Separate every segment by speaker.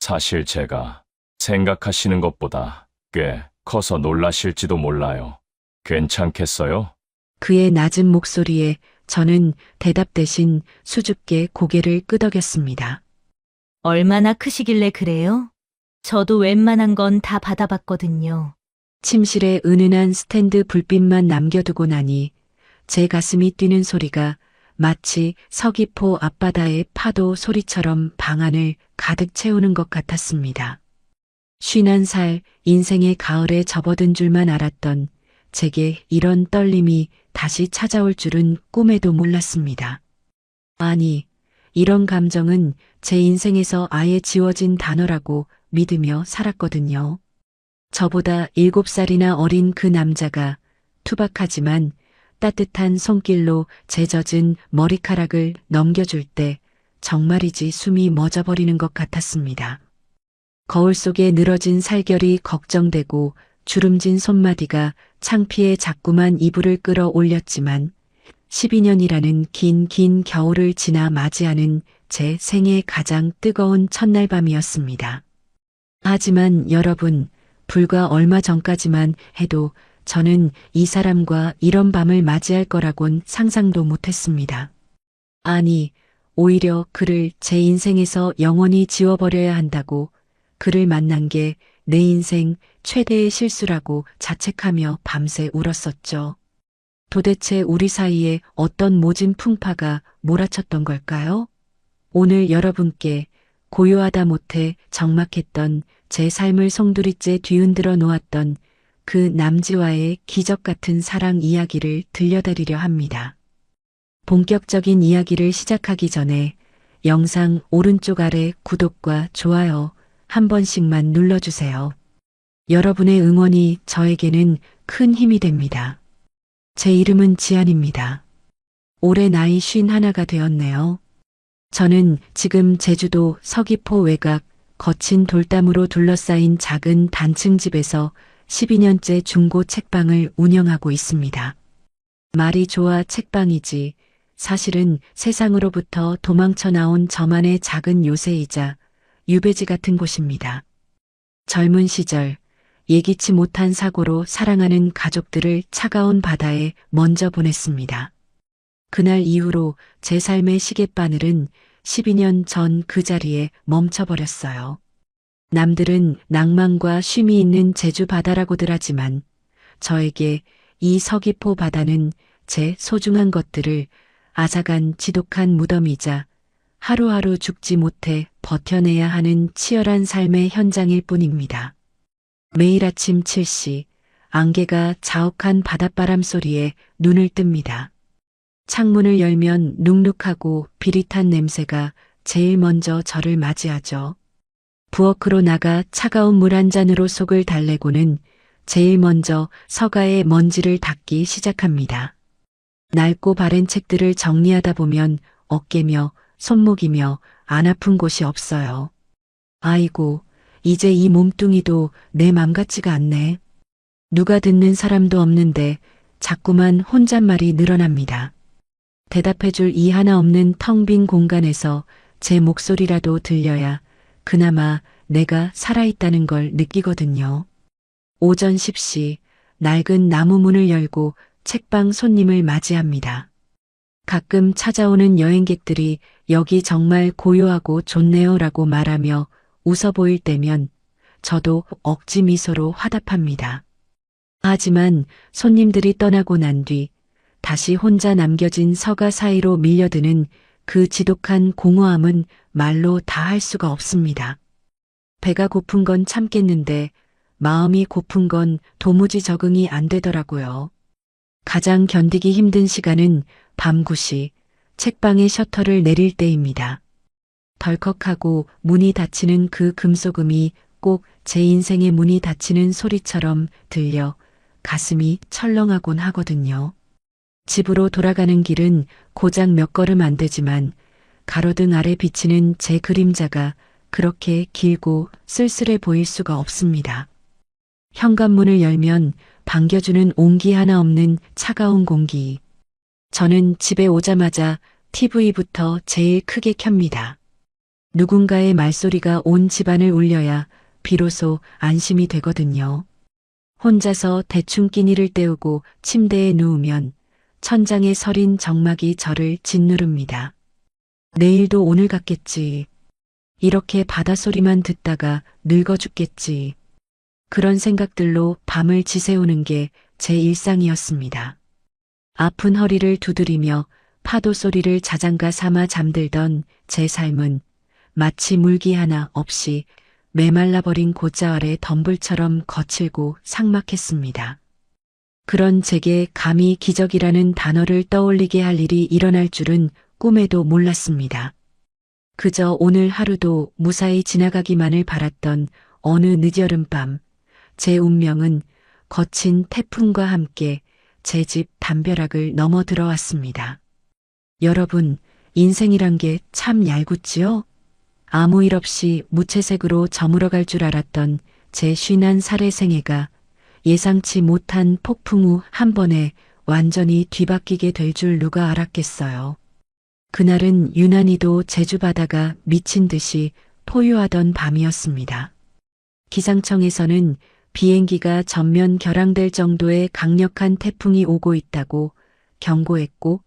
Speaker 1: 사실 제가 생각하시는 것보다 꽤 커서 놀라실지도 몰라요. 괜찮겠어요?
Speaker 2: 그의 낮은 목소리에 저는 대답 대신 수줍게 고개를 끄덕였습니다.
Speaker 3: 얼마나 크시길래 그래요? 저도 웬만한 건 다 받아봤거든요.
Speaker 2: 침실에 은은한 스탠드 불빛만 남겨두고 나니 제 가슴이 뛰는 소리가 마치 서귀포 앞바다의 파도 소리처럼 방 안을 가득 채우는 것 같았습니다. 51살 인생의 가을에 접어든 줄만 알았던 제게 이런 떨림이 다시 찾아올 줄은 꿈에도 몰랐습니다. 아니, 이런 감정은 제 인생에서 아예 지워진 단어라고 믿으며 살았거든요. 저보다 7살이나 어린 그 남자가 투박하지만 따뜻한 손길로 제 젖은 머리카락을 넘겨줄 때 정말이지 숨이 멎어버리는 것 같았습니다. 거울 속에 늘어진 살결이 걱정되고 주름진 손마디가 창피해 자꾸만 이불을 끌어올렸지만 12년이라는 긴 겨울을 지나 맞이하는 제 생애 가장 뜨거운 첫날 밤이었습니다. 하지만 여러분, 불과 얼마 전까지만 해도 저는 이 사람과 이런 밤을 맞이할 거라곤 상상도 못했습니다. 아니, 오히려 그를 제 인생에서 영원히 지워버려야 한다고 그를 만난 게 내 인생 최대의 실수라고 자책하며 밤새 울었었죠. 도대체 우리 사이에 어떤 모진 풍파가 몰아쳤던 걸까요? 오늘 여러분께 고요하다 못해 적막했던 제 삶을 송두리째 뒤흔들어 놓았던 그 남지와의 기적 같은 사랑 이야기를 들려드리려 합니다. 본격적인 이야기를 시작하기 전에 영상 오른쪽 아래 구독과 좋아요 한 번씩만 눌러주세요. 여러분의 응원이 저에게는 큰 힘이 됩니다. 제 이름은 지안입니다. 올해 나이 51가 되었네요. 저는 지금 제주도 서귀포 외곽 거친 돌담으로 둘러싸인 작은 단층 집에서 12년째 중고 책방을 운영하고 있습니다. 말이 좋아 책방이지 사실은 세상으로부터 도망쳐 나온 저만의 작은 요새이자 유배지 같은 곳입니다. 젊은 시절 예기치 못한 사고로 사랑하는 가족들을 차가운 바다에 먼저 보냈습니다. 그날 이후로 제 삶의 시계바늘은 12년 전 그 자리에 멈춰버렸어요. 남들은 낭만과 쉼이 있는 제주 바다라고들 하지만 저에게 이 서귀포 바다는 제 소중한 것들을 앗아간 지독한 무덤이자 하루하루 죽지 못해 버텨내야 하는 치열한 삶의 현장일 뿐입니다. 매일 아침 7시 안개가 자욱한 바닷바람 소리에 눈을 뜹니다. 창문을 열면 눅눅하고 비릿한 냄새가 제일 먼저 저를 맞이하죠. 부엌으로 나가 차가운 물 한 잔으로 속을 달래고는 제일 먼저 서가의 먼지를 닦기 시작합니다. 낡고 바랜 책들을 정리하다 보면 어깨며 손목이며 안 아픈 곳이 없어요. 아이고, 이제 이 몸뚱이도 내 맘 같지가 않네. 누가 듣는 사람도 없는데 자꾸만 혼잣말이 늘어납니다. 대답해줄 이 하나 없는 텅 빈 공간에서 제 목소리라도 들려야 그나마 내가 살아있다는 걸 느끼거든요. 오전 10시 낡은 나무 문을 열고 책방 손님을 맞이합니다. 가끔 찾아오는 여행객들이 여기 정말 고요하고 좋네요 라고 말하며 웃어 보일 때면 저도 억지 미소로 화답합니다. 하지만 손님들이 떠나고 난 뒤 다시 혼자 남겨진 서가 사이로 밀려드는 그 지독한 공허함은 말로 다 할 수가 없습니다. 배가 고픈 건 참겠는데 마음이 고픈 건 도무지 적응이 안 되더라고요. 가장 견디기 힘든 시간은 밤 9시 책방의 셔터를 내릴 때입니다. 덜컥하고 문이 닫히는 그 금속음이 꼭 제 인생의 문이 닫히는 소리처럼 들려 가슴이 철렁하곤 하거든요. 집으로 돌아가는 길은 고작 몇 걸음 안 되지만 가로등 아래 비치는 제 그림자가 그렇게 길고 쓸쓸해 보일 수가 없습니다. 현관문을 열면 반겨주는 온기 하나 없는 차가운 공기. 저는 집에 오자마자 TV부터 제일 크게 켭니다. 누군가의 말소리가 온 집안을 울려야 비로소 안심이 되거든요. 혼자서 대충 끼니를 때우고 침대에 누우면 천장에 서린 정막이 저를 짓누릅니다. 내일도 오늘 같겠지. 이렇게 바닷소리만 듣다가 늙어 죽겠지. 그런 생각들로 밤을 지새우는 게 제 일상이었습니다. 아픈 허리를 두드리며 파도 소리를 자장가 삼아 잠들던 제 삶은 마치 물기 하나 없이 메말라버린 고자 아래 덤불처럼 거칠고 삭막했습니다. 그런 제게 감히 기적이라는 단어를 떠올리게 할 일이 일어날 줄은 꿈에도 몰랐습니다. 그저 오늘 하루도 무사히 지나가기만을 바랐던 어느 늦여름밤, 제 운명은 거친 태풍과 함께 제 집 담벼락을 넘어 들어왔습니다. 여러분, 인생이란 게 참 얄궂지요? 아무 일 없이 무채색으로 저물어갈 줄 알았던 제 51살의 생애가 예상치 못한 폭풍 후 한 번에 완전히 뒤바뀌게 될 줄 누가 알았겠어요. 그날은 유난히도 제주 바다가 미친 듯이 포효하던 밤이었습니다. 기상청에서는 비행기가 전면 결항될 정도의 강력한 태풍이 오고 있다고 경고했고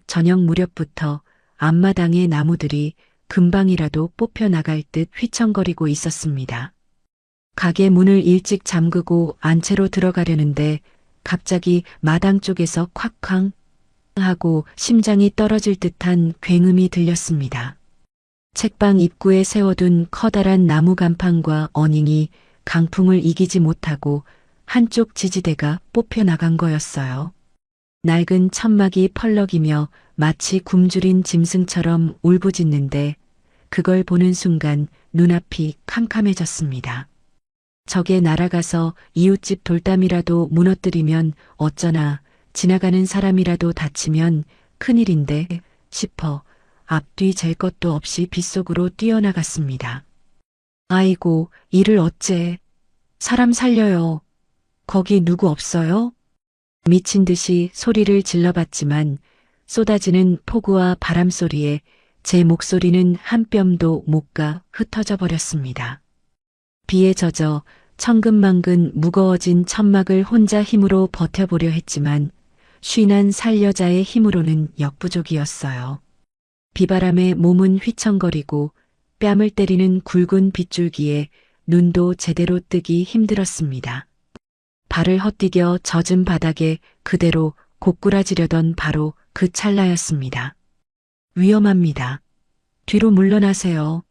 Speaker 2: 저녁 무렵부터 앞마당의 나무들이 금방이라도 뽑혀 나갈 듯 휘청거리고 있었습니다. 가게 문을 일찍 잠그고 안채로 들어가려는데 갑자기 마당 쪽에서 콱쾅 하고 심장이 떨어질 듯한 굉음이 들렸습니다. 책방 입구에 세워둔 커다란 나무 간판과 어닝이 강풍을 이기지 못하고 한쪽 지지대가 뽑혀 나간 거였어요. 낡은 천막이 펄럭이며 마치 굶주린 짐승처럼 울부짖는데 그걸 보는 순간 눈앞이 캄캄해졌습니다. 저게 날아가서 이웃집 돌담이라도 무너뜨리면 어쩌나, 지나가는 사람이라도 다치면 큰일인데 싶어 앞뒤 잴 것도 없이 빗속으로 뛰어나갔습니다. 아이고, 이를 어째. 사람 살려요. 거기 누구 없어요? 미친 듯이 소리를 질러봤지만 쏟아지는 폭우와 바람 소리에 제 목소리는 한 뼘도 못 가 흩어져 버렸습니다. 비에 젖어 천근만근 무거워진 천막을 혼자 힘으로 버텨보려 했지만 51살 여자의 힘으로는 역부족이었어요. 비바람에 몸은 휘청거리고 뺨을 때리는 굵은 빗줄기에 눈도 제대로 뜨기 힘들었습니다. 발을 헛디뎌 젖은 바닥에 그대로 고꾸라지려던 바로 그 찰나였습니다. 위험합니다. 뒤로 물러나세요.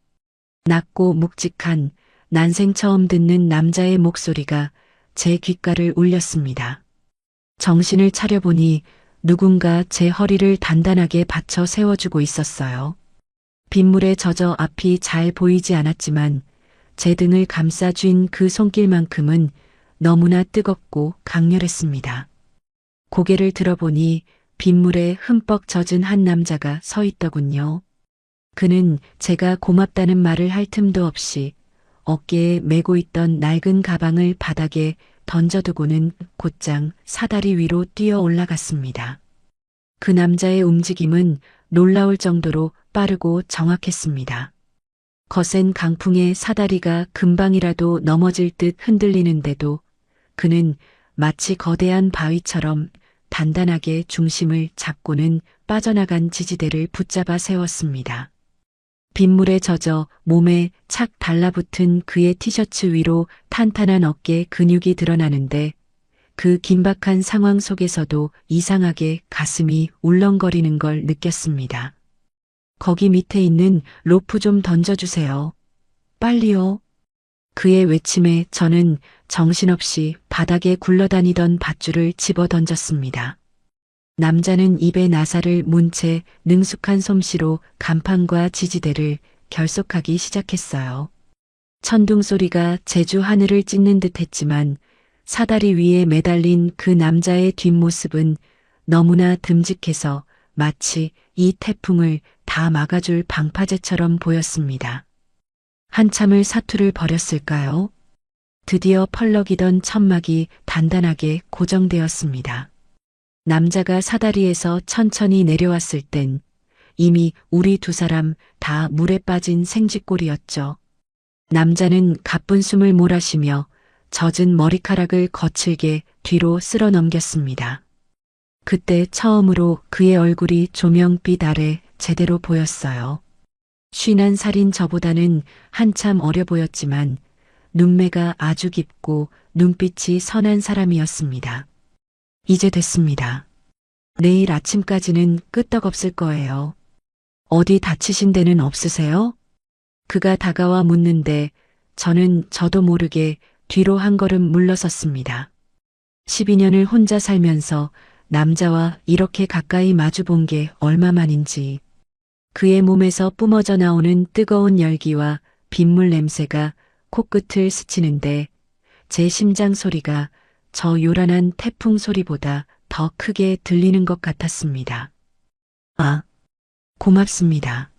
Speaker 2: 낮고 묵직한 난생 처음 듣는 남자의 목소리가 제 귓가를 울렸습니다. 정신을 차려보니 누군가 제 허리를 단단하게 받쳐 세워주고 있었어요. 빗물에 젖어 앞이 잘 보이지 않았지만 제 등을 감싸 쥔 그 손길만큼은 너무나 뜨겁고 강렬했습니다. 고개를 들어보니 빗물에 흠뻑 젖은 한 남자가 서 있더군요. 그는 제가 고맙다는 말을 할 틈도 없이 어깨에 메고 있던 낡은 가방을 바닥에 던져두고는 곧장 사다리 위로 뛰어 올라갔습니다. 그 남자의 움직임은 놀라울 정도로 빠르고 정확했습니다. 거센 강풍에 사다리가 금방이라도 넘어질 듯 흔들리는데도 그는 마치 거대한 바위처럼 단단하게 중심을 잡고는 빠져나간 지지대를 붙잡아 세웠습니다. 빗물에 젖어 몸에 착 달라붙은 그의 티셔츠 위로 탄탄한 어깨 근육이 드러나는데 그 긴박한 상황 속에서도 이상하게 가슴이 울렁거리는 걸 느꼈습니다. 거기 밑에 있는 로프 좀 던져주세요. 빨리요. 그의 외침에 저는 정신없이 바닥에 굴러다니던 밧줄을 집어 던졌습니다. 남자는 입에 나사를 문 채 능숙한 솜씨로 간판과 지지대를 결속하기 시작했어요. 천둥 소리가 제주 하늘을 찢는 듯 했지만 사다리 위에 매달린 그 남자의 뒷모습은 너무나 듬직해서 마치 이 태풍을 다 막아줄 방파제처럼 보였습니다. 한참을 사투를 벌였을까요? 드디어 펄럭이던 천막이 단단하게 고정되었습니다. 남자가 사다리에서 천천히 내려왔을 땐 이미 우리 두 사람 다 물에 빠진 생쥐꼴이었죠. 남자는 가쁜 숨을 몰아쉬며 젖은 머리카락을 거칠게 뒤로 쓸어 넘겼습니다. 그때 처음으로 그의 얼굴이 조명빛 아래 제대로 보였어요. 51살인 저보다는 한참 어려 보였지만 눈매가 아주 깊고 눈빛이 선한 사람이었습니다. 이제 됐습니다. 내일 아침까지는 끄떡없을 거예요. 어디 다치신 데는 없으세요? 그가 다가와 묻는데 저는 저도 모르게 뒤로 한 걸음 물러섰습니다. 12년을 혼자 살면서 남자와 이렇게 가까이 마주본 게 얼마만인지 그의 몸에서 뿜어져 나오는 뜨거운 열기와 빗물 냄새가 코끝을 스치는데 제 심장 소리가 저 요란한 태풍 소리보다 더 크게 들리는 것 같았습니다. 아, 고맙습니다.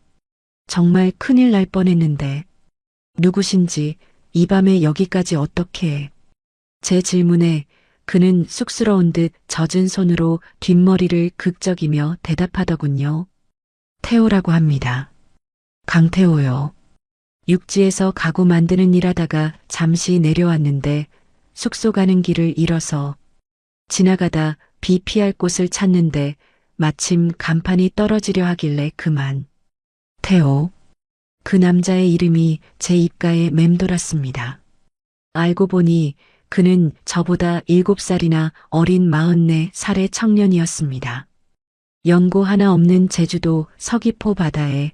Speaker 2: 정말 큰일 날 뻔했는데 누구신지 이 밤에 여기까지 어떻게... 제 질문에 그는 쑥스러운 듯 젖은 손으로 뒷머리를 극적이며 대답하더군요. 태호라고 합니다. 강태호요. 육지에서 가구 만드는 일 하다가 잠시 내려왔는데 숙소 가는 길을 잃어서 지나가다 비 피할 곳을 찾는데 마침 간판이 떨어지려 하길래 그만. 태호. 그 남자의 이름이 제 입가에 맴돌았습니다. 알고 보니 그는 저보다 7살이나 어린 44살의 청년이었습니다. 연고 하나 없는 제주도 서귀포 바다에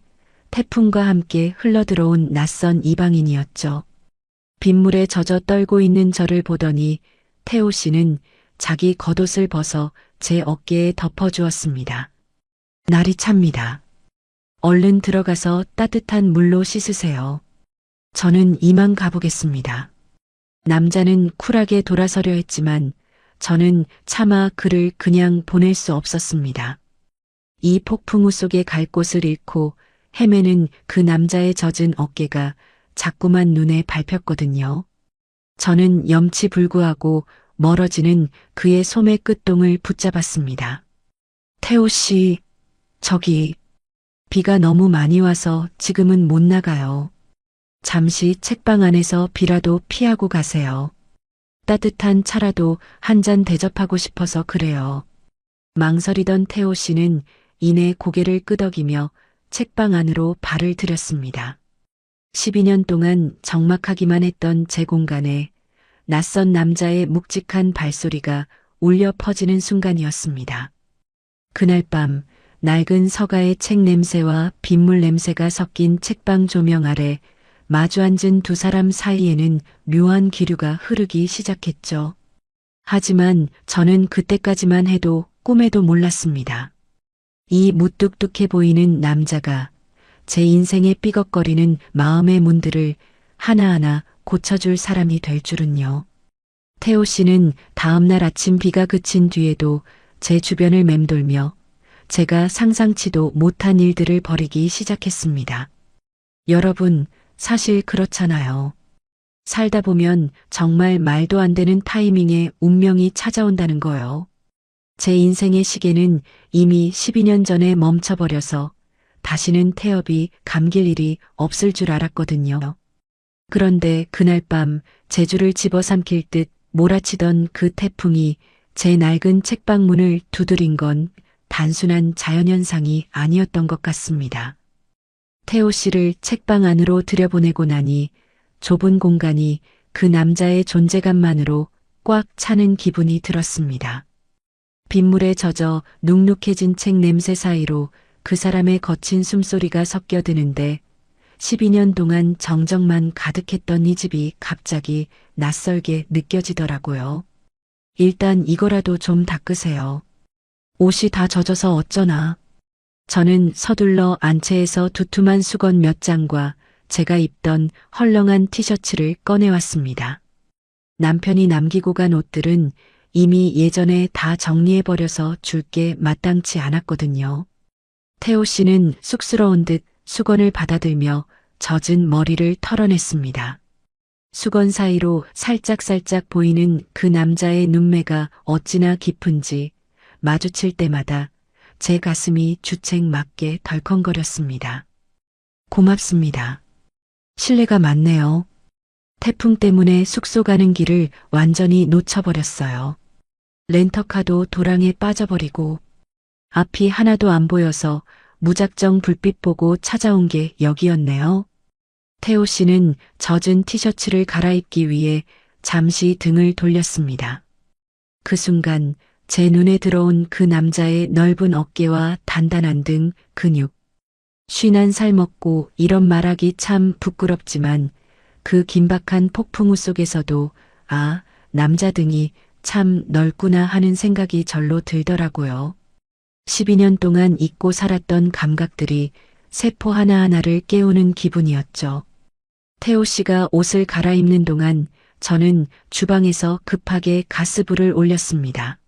Speaker 2: 태풍과 함께 흘러들어온 낯선 이방인이었죠. 빗물에 젖어 떨고 있는 저를 보더니 태호 씨는 자기 겉옷을 벗어 제 어깨에 덮어주었습니다. 날이 찹니다. 얼른 들어가서 따뜻한 물로 씻으세요. 저는 이만 가보겠습니다. 남자는 쿨하게 돌아서려 했지만 저는 차마 그를 그냥 보낼 수 없었습니다. 이 폭풍우 속에 갈 곳을 잃고 헤매는 그 남자의 젖은 어깨가 자꾸만 눈에 밟혔거든요. 저는 염치불구하고 멀어지는 그의 소매 끝동을 붙잡았습니다. 태호 씨, 저기... 비가 너무 많이 와서 지금은 못 나가요. 잠시 책방 안에서 비라도 피하고 가세요. 따뜻한 차라도 한 잔 대접하고 싶어서 그래요. 망설이던 태호 씨는 이내 고개를 끄덕이며 책방 안으로 발을 들였습니다. 12년 동안 적막하기만 했던 제 공간에 낯선 남자의 묵직한 발소리가 울려 퍼지는 순간이었습니다. 그날 밤 낡은 서가의 책 냄새와 빗물 냄새가 섞인 책방 조명 아래 마주 앉은 두 사람 사이에는 묘한 기류가 흐르기 시작했죠. 하지만 저는 그때까지만 해도 꿈에도 몰랐습니다. 이 무뚝뚝해 보이는 남자가 제 인생의 삐걱거리는 마음의 문들을 하나하나 고쳐줄 사람이 될 줄은요. 태호 씨는 다음날 아침 비가 그친 뒤에도 제 주변을 맴돌며 제가 상상치도 못한 일들을 벌이기 시작했습니다. 여러분, 사실 그렇잖아요. 살다 보면 정말 말도 안 되는 타이밍에 운명이 찾아온다는 거요. 제 인생의 시계는 이미 12년 전에 멈춰버려서 다시는 태엽이 감길 일이 없을 줄 알았거든요. 그런데 그날 밤 제주를 집어삼킬 듯 몰아치던 그 태풍이 제 낡은 책방 문을 두드린 건 단순한 자연현상이 아니었던 것 같습니다. 태호 씨를 책방 안으로 들여보내고 나니 좁은 공간이 그 남자의 존재감만으로 꽉 차는 기분이 들었습니다. 빗물에 젖어 눅눅해진 책 냄새 사이로 그 사람의 거친 숨소리가 섞여드는데 12년 동안 정적만 가득했던 이 집이 갑자기 낯설게 느껴지더라고요. 일단 이거라도 좀 닦으세요. 옷이 다 젖어서 어쩌나. 저는 서둘러 안채에서 두툼한 수건 몇 장과 제가 입던 헐렁한 티셔츠를 꺼내왔습니다. 남편이 남기고 간 옷들은 이미 예전에 다 정리해버려서 줄 게 마땅치 않았거든요. 태호 씨는 쑥스러운 듯 수건을 받아들며 젖은 머리를 털어냈습니다. 수건 사이로 살짝살짝 보이는 그 남자의 눈매가 어찌나 깊은지 마주칠 때마다 제 가슴이 주책 맞게 덜컹거렸습니다. 고맙습니다. 실례가 많네요. 태풍 때문에 숙소 가는 길을 완전히 놓쳐버렸어요. 렌터카도 도랑에 빠져버리고 앞이 하나도 안 보여서 무작정 불빛 보고 찾아온 게 여기였네요. 태호 씨는 젖은 티셔츠를 갈아입기 위해 잠시 등을 돌렸습니다. 그 순간 제 눈에 들어온 그 남자의 넓은 어깨와 단단한 등, 근육. 51살 먹고 이런 말하기 참 부끄럽지만 그 긴박한 폭풍우 속에서도 남자 등이 참 넓구나 하는 생각이 절로 들더라고요. 12년 동안 잊고 살았던 감각들이 세포 하나하나를 깨우는 기분이었죠. 태호 씨가 옷을 갈아입는 동안 저는 주방에서 급하게 가스불을 올렸습니다.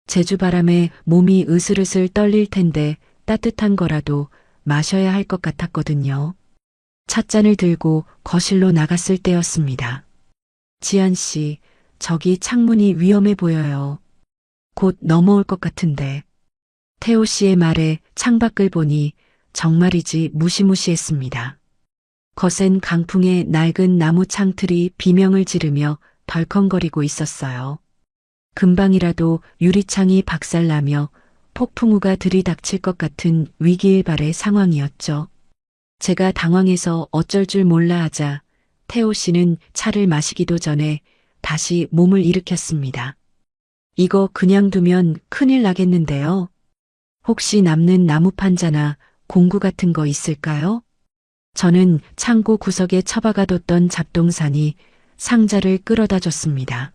Speaker 2: 제주바람에 몸이 으슬으슬 떨릴 텐데 따뜻한 거라도 마셔야 할 것 같았거든요. 찻잔을 들고 거실로 나갔을 때였습니다. 지한 씨, 저기 창문이 위험해 보여요. 곧 넘어올 것 같은데. 태호 씨의 말에 창밖을 보니 정말이지 무시무시했습니다. 거센 강풍에 낡은 나무 창틀이 비명을 지르며 덜컹거리고 있었어요. 금방이라도 유리창이 박살나며 폭풍우가 들이닥칠 것 같은 위기일발의 상황이었죠. 제가 당황해서 어쩔 줄 몰라 하자 태호 씨는 차를 마시기도 전에 다시 몸을 일으켰습니다. 이거 그냥 두면 큰일 나겠는데요. 혹시 남는 나무 판자나 공구 같은 거 있을까요? 저는 창고 구석에 처박아뒀던 잡동사니 상자를 끌어다 줬습니다.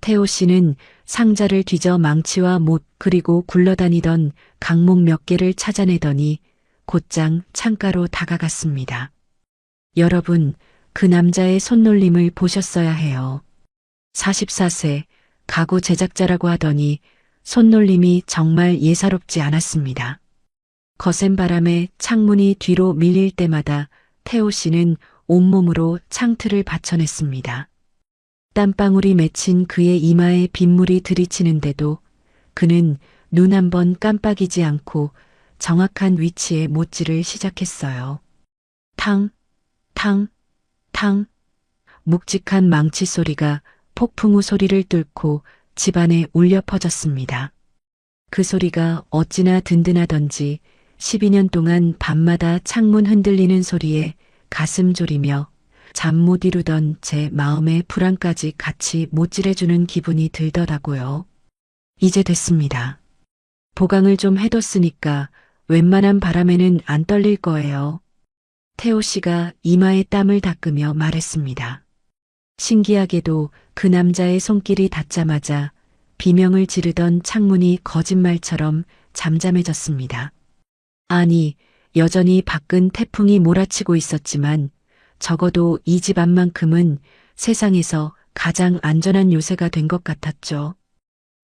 Speaker 2: 태호 씨는 상자를 뒤져 망치와 못 그리고 굴러다니던 강목 몇 개를 찾아내더니 곧장 창가로 다가갔습니다. 여러분, 그 남자의 손놀림을 보셨어야 해요. 44세, 가구 제작자라고 하더니 손놀림이 정말 예사롭지 않았습니다. 거센 바람에 창문이 뒤로 밀릴 때마다 태호 씨는 온몸으로 창틀을 받쳐냈습니다. 땀방울이 맺힌 그의 이마에 빗물이 들이치는데도 그는 눈 한 번 깜빡이지 않고 정확한 위치에 못질을 시작했어요. 탕, 탕, 탕. 묵직한 망치 소리가 폭풍우 소리를 뚫고 집안에 울려 퍼졌습니다. 그 소리가 어찌나 든든하던지 12년 동안 밤마다 창문 흔들리는 소리에 가슴 졸이며 잠 못 이루던 제 마음의 불안까지 같이 못질해주는 기분이 들더라고요. 이제 됐습니다. 보강을 좀 해뒀으니까 웬만한 바람에는 안 떨릴 거예요. 태호 씨가 이마에 땀을 닦으며 말했습니다. 신기하게도 그 남자의 손길이 닿자마자 비명을 지르던 창문이 거짓말처럼 잠잠해졌습니다. 아니, 여전히 밖은 태풍이 몰아치고 있었지만 적어도 이 집 안만큼은 세상에서 가장 안전한 요새가 된 것 같았죠.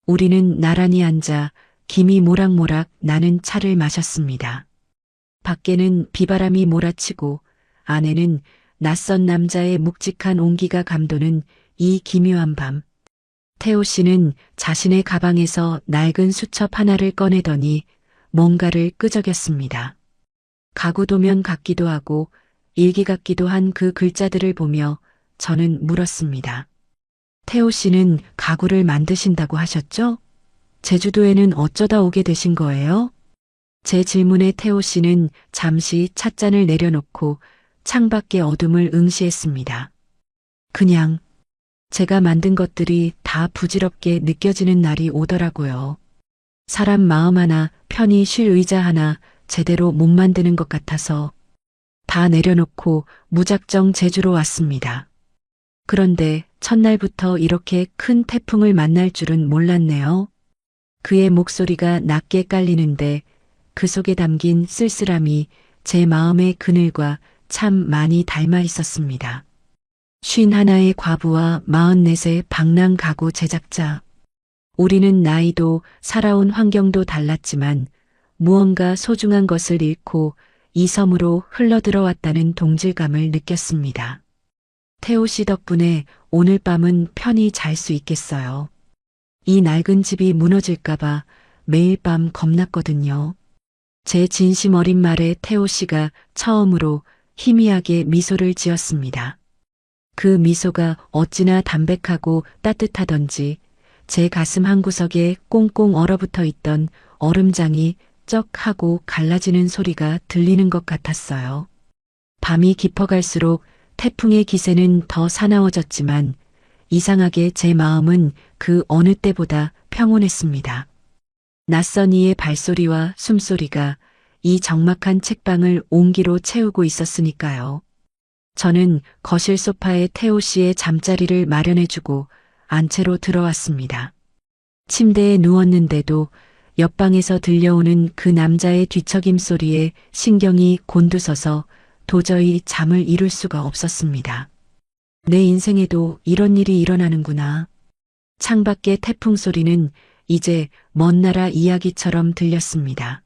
Speaker 2: 우리는 나란히 앉아 김이 모락모락 나는 차를 마셨습니다. 밖에는 비바람이 몰아치고 안에는 낯선 남자의 묵직한 온기가 감도는 이 기묘한 밤. 태호 씨는 자신의 가방에서 낡은 수첩 하나를 꺼내더니 뭔가를 끄적였습니다. 가구도면 같기도 하고 일기 같기도 한 그 글자들을 보며 저는 물었습니다. 태호 씨는 가구를 만드신다고 하셨죠? 제주도에는 어쩌다 오게 되신 거예요? 제 질문에 태호 씨는 잠시 찻잔을 내려놓고 창밖의 어둠을 응시했습니다. 그냥 제가 만든 것들이 다 부질없게 느껴지는 날이 오더라고요. 사람 마음 하나, 편히 쉴 의자 하나 제대로 못 만드는 것 같아서 다 내려놓고 무작정 제주로 왔습니다. 그런데 첫날부터 이렇게 큰 태풍을 만날 줄은 몰랐네요. 그의 목소리가 낮게 깔리는데 그 속에 담긴 쓸쓸함이 제 마음의 그늘과 참 많이 닮아 있었습니다. 51의 과부와 44의 방랑 가구 제작자. 우리는 나이도 살아온 환경도 달랐지만 무언가 소중한 것을 잃고 이 섬으로 흘러들어왔다는 동질감을 느꼈습니다. 태호 씨 덕분에 오늘 밤은 편히 잘 수 있겠어요. 이 낡은 집이 무너질까봐 매일 밤 겁났거든요. 제 진심 어린 말에 태호 씨가 처음으로 희미하게 미소를 지었습니다. 그 미소가 어찌나 담백하고 따뜻하던지 제 가슴 한구석에 꽁꽁 얼어붙어 있던 얼음장이 쩍 하고 갈라지는 소리가 들리는 것 같았어요. 밤이 깊어갈수록 태풍의 기세는 더 사나워졌지만 이상하게 제 마음은 그 어느 때보다 평온했습니다. 낯선 이의 발소리와 숨소리가 이 적막한 책방을 온기로 채우고 있었으니까요. 저는 거실 소파에 태호 씨의 잠자리를 마련해주고 안채로 들어왔습니다. 침대에 누웠는데도 옆방에서 들려오는 그 남자의 뒤척임 소리에 신경이 곤두서서 도저히 잠을 이룰 수가 없었습니다. 내 인생에도 이런 일이 일어나는구나. 창밖의 태풍 소리는 이제 먼 나라 이야기처럼 들렸습니다.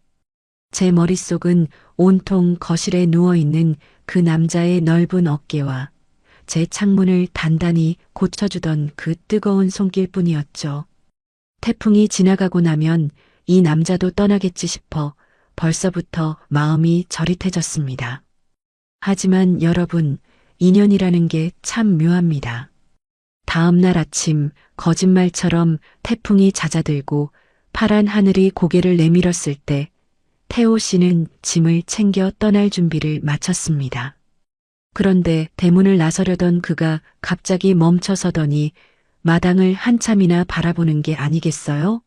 Speaker 2: 제 머릿속은 온통 거실에 누워있는 그 남자의 넓은 어깨와 제 창문을 단단히 고쳐주던 그 뜨거운 손길뿐이었죠. 태풍이 지나가고 나면 이 남자도 떠나겠지 싶어 벌써부터 마음이 저릿해졌습니다. 하지만 여러분, 인연이라는 게 참 묘합니다. 다음 날 아침 거짓말처럼 태풍이 잦아들고 파란 하늘이 고개를 내밀었을 때 태호 씨는 짐을 챙겨 떠날 준비를 마쳤습니다. 그런데 대문을 나서려던 그가 갑자기 멈춰서더니 마당을 한참이나 바라보는 게 아니겠어요?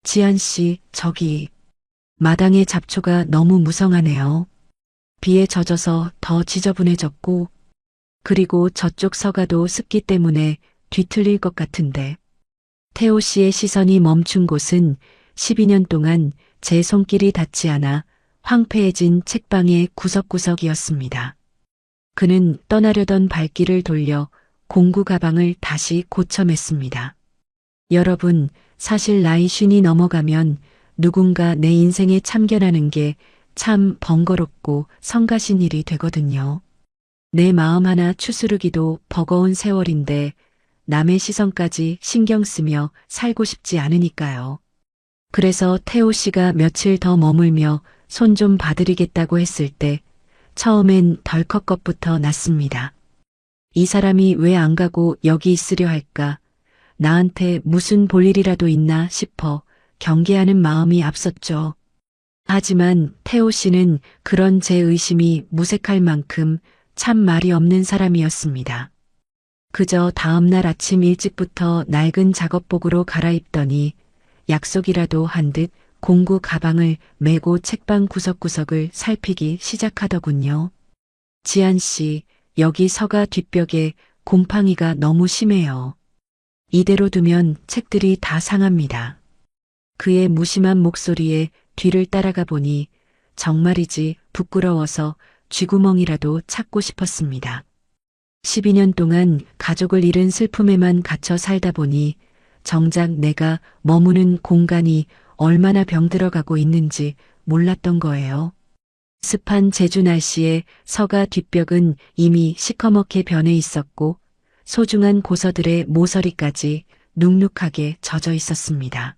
Speaker 2: 지안 씨, 저기. 마당의 잡초가 너무 무성하네요. 비에 젖어서 더 지저분해졌고, 그리고 저쪽 서가도 습기 때문에 뒤틀릴 것 같은데. 태호 씨의 시선이 멈춘 곳은 12년 동안 제 손길이 닿지 않아 황폐해진 책방의 구석구석이었습니다. 그는 떠나려던 발길을 돌려 공구 가방을 다시 고쳐맸습니다. 여러분, 사실 나이 50이 넘어가면 누군가 내 인생에 참견하는 게 참 번거롭고 성가신 일이 되거든요. 내 마음 하나 추스르기도 버거운 세월인데 남의 시선까지 신경 쓰며 살고 싶지 않으니까요. 그래서 태호 씨가 며칠 더 머물며 손 좀 봐드리겠다고 했을 때 처음엔 덜컥 겁부터 났습니다. 이 사람이 왜 안 가고 여기 있으려 할까? 나한테 무슨 볼일이라도 있나 싶어 경계하는 마음이 앞섰죠. 하지만 태호 씨는 그런 제 의심이 무색할 만큼 참 말이 없는 사람이었습니다. 그저 다음 날 아침 일찍부터 낡은 작업복으로 갈아입더니 약속이라도 한 듯 공구 가방을 메고 책방 구석구석을 살피기 시작하더군요. 지안 씨, 여기 서가 뒷벽에 곰팡이가 너무 심해요. 이대로 두면 책들이 다 상합니다. 그의 무심한 목소리에 뒤를 따라가 보니 정말이지 부끄러워서 쥐구멍이라도 찾고 싶었습니다. 12년 동안 가족을 잃은 슬픔에만 갇혀 살다 보니 정작 내가 머무는 공간이 얼마나 병들어가고 있는지 몰랐던 거예요. 습한 제주 날씨에 서가 뒷벽은 이미 시커멓게 변해 있었고 소중한 고서들의 모서리까지 눅눅하게 젖어 있었습니다.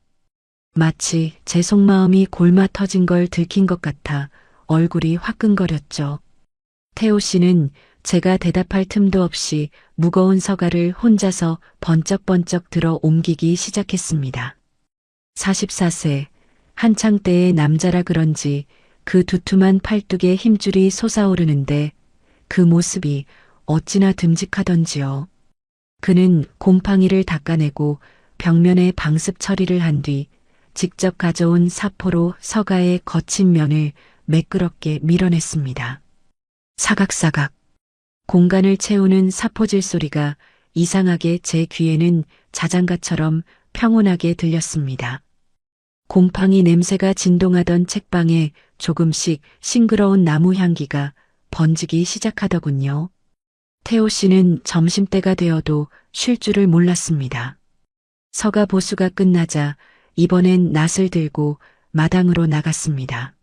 Speaker 2: 마치 제 속마음이 골마 터진 걸 들킨 것 같아 얼굴이 화끈거렸죠. 태호 씨는 제가 대답할 틈도 없이 무거운 서가를 혼자서 번쩍번쩍 들어 옮기기 시작했습니다. 44세, 한창 때의 남자라 그런지 그 두툼한 팔뚝에 힘줄이 솟아오르는데 그 모습이 어찌나 듬직하던지요. 그는 곰팡이를 닦아내고 벽면에 방습 처리를 한 뒤 직접 가져온 사포로 서가의 거친 면을 매끄럽게 밀어냈습니다. 사각사각. 공간을 채우는 사포질 소리가 이상하게 제 귀에는 자장가처럼 평온하게 들렸습니다. 곰팡이 냄새가 진동하던 책방에 조금씩 싱그러운 나무 향기가 번지기 시작하더군요. 태호 씨는 점심때가 되어도 쉴 줄을 몰랐습니다. 서가 보수가 끝나자 이번엔 낫을 들고 마당으로 나갔습니다.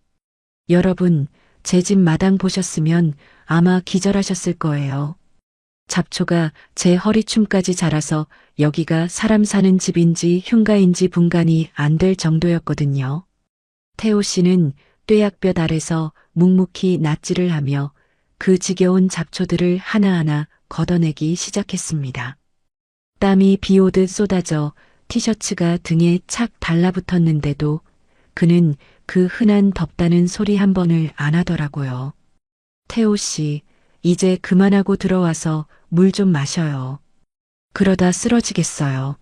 Speaker 2: 여러분, 제 집 마당 보셨으면 아마 기절하셨을 거예요. 잡초가 제 허리춤까지 자라서 여기가 사람 사는 집인지 흉가인지 분간이 안 될 정도였거든요. 태호 씨는 뙤약볕 아래서 묵묵히 낫지를 하며 그 지겨운 잡초들을 하나하나 걷어내기 시작했습니다. 땀이 비 오듯 쏟아져 티셔츠가 등에 착 달라붙었는데도 그는 그 흔한 덥다는 소리 한 번을 안 하더라고요. 태호 씨, 이제 그만하고 들어와서 물 좀 마셔요. 그러다 쓰러지겠어요.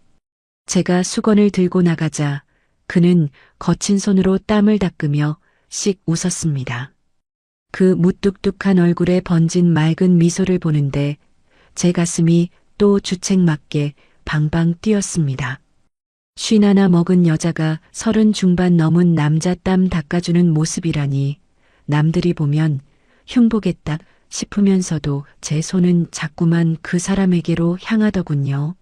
Speaker 2: 제가 수건을 들고 나가자 그는 거친 손으로 땀을 닦으며 씩 웃었습니다. 그 무뚝뚝한 얼굴에 번진 맑은 미소를 보는데 제 가슴이 또 주책맞게 방방 뛰었습니다. 51 먹은 여자가 30 중반 넘은 남자 땀 닦아주는 모습이라니 남들이 보면 흉보겠다 싶으면서도 제 손은 자꾸만 그 사람에게로 향하더군요.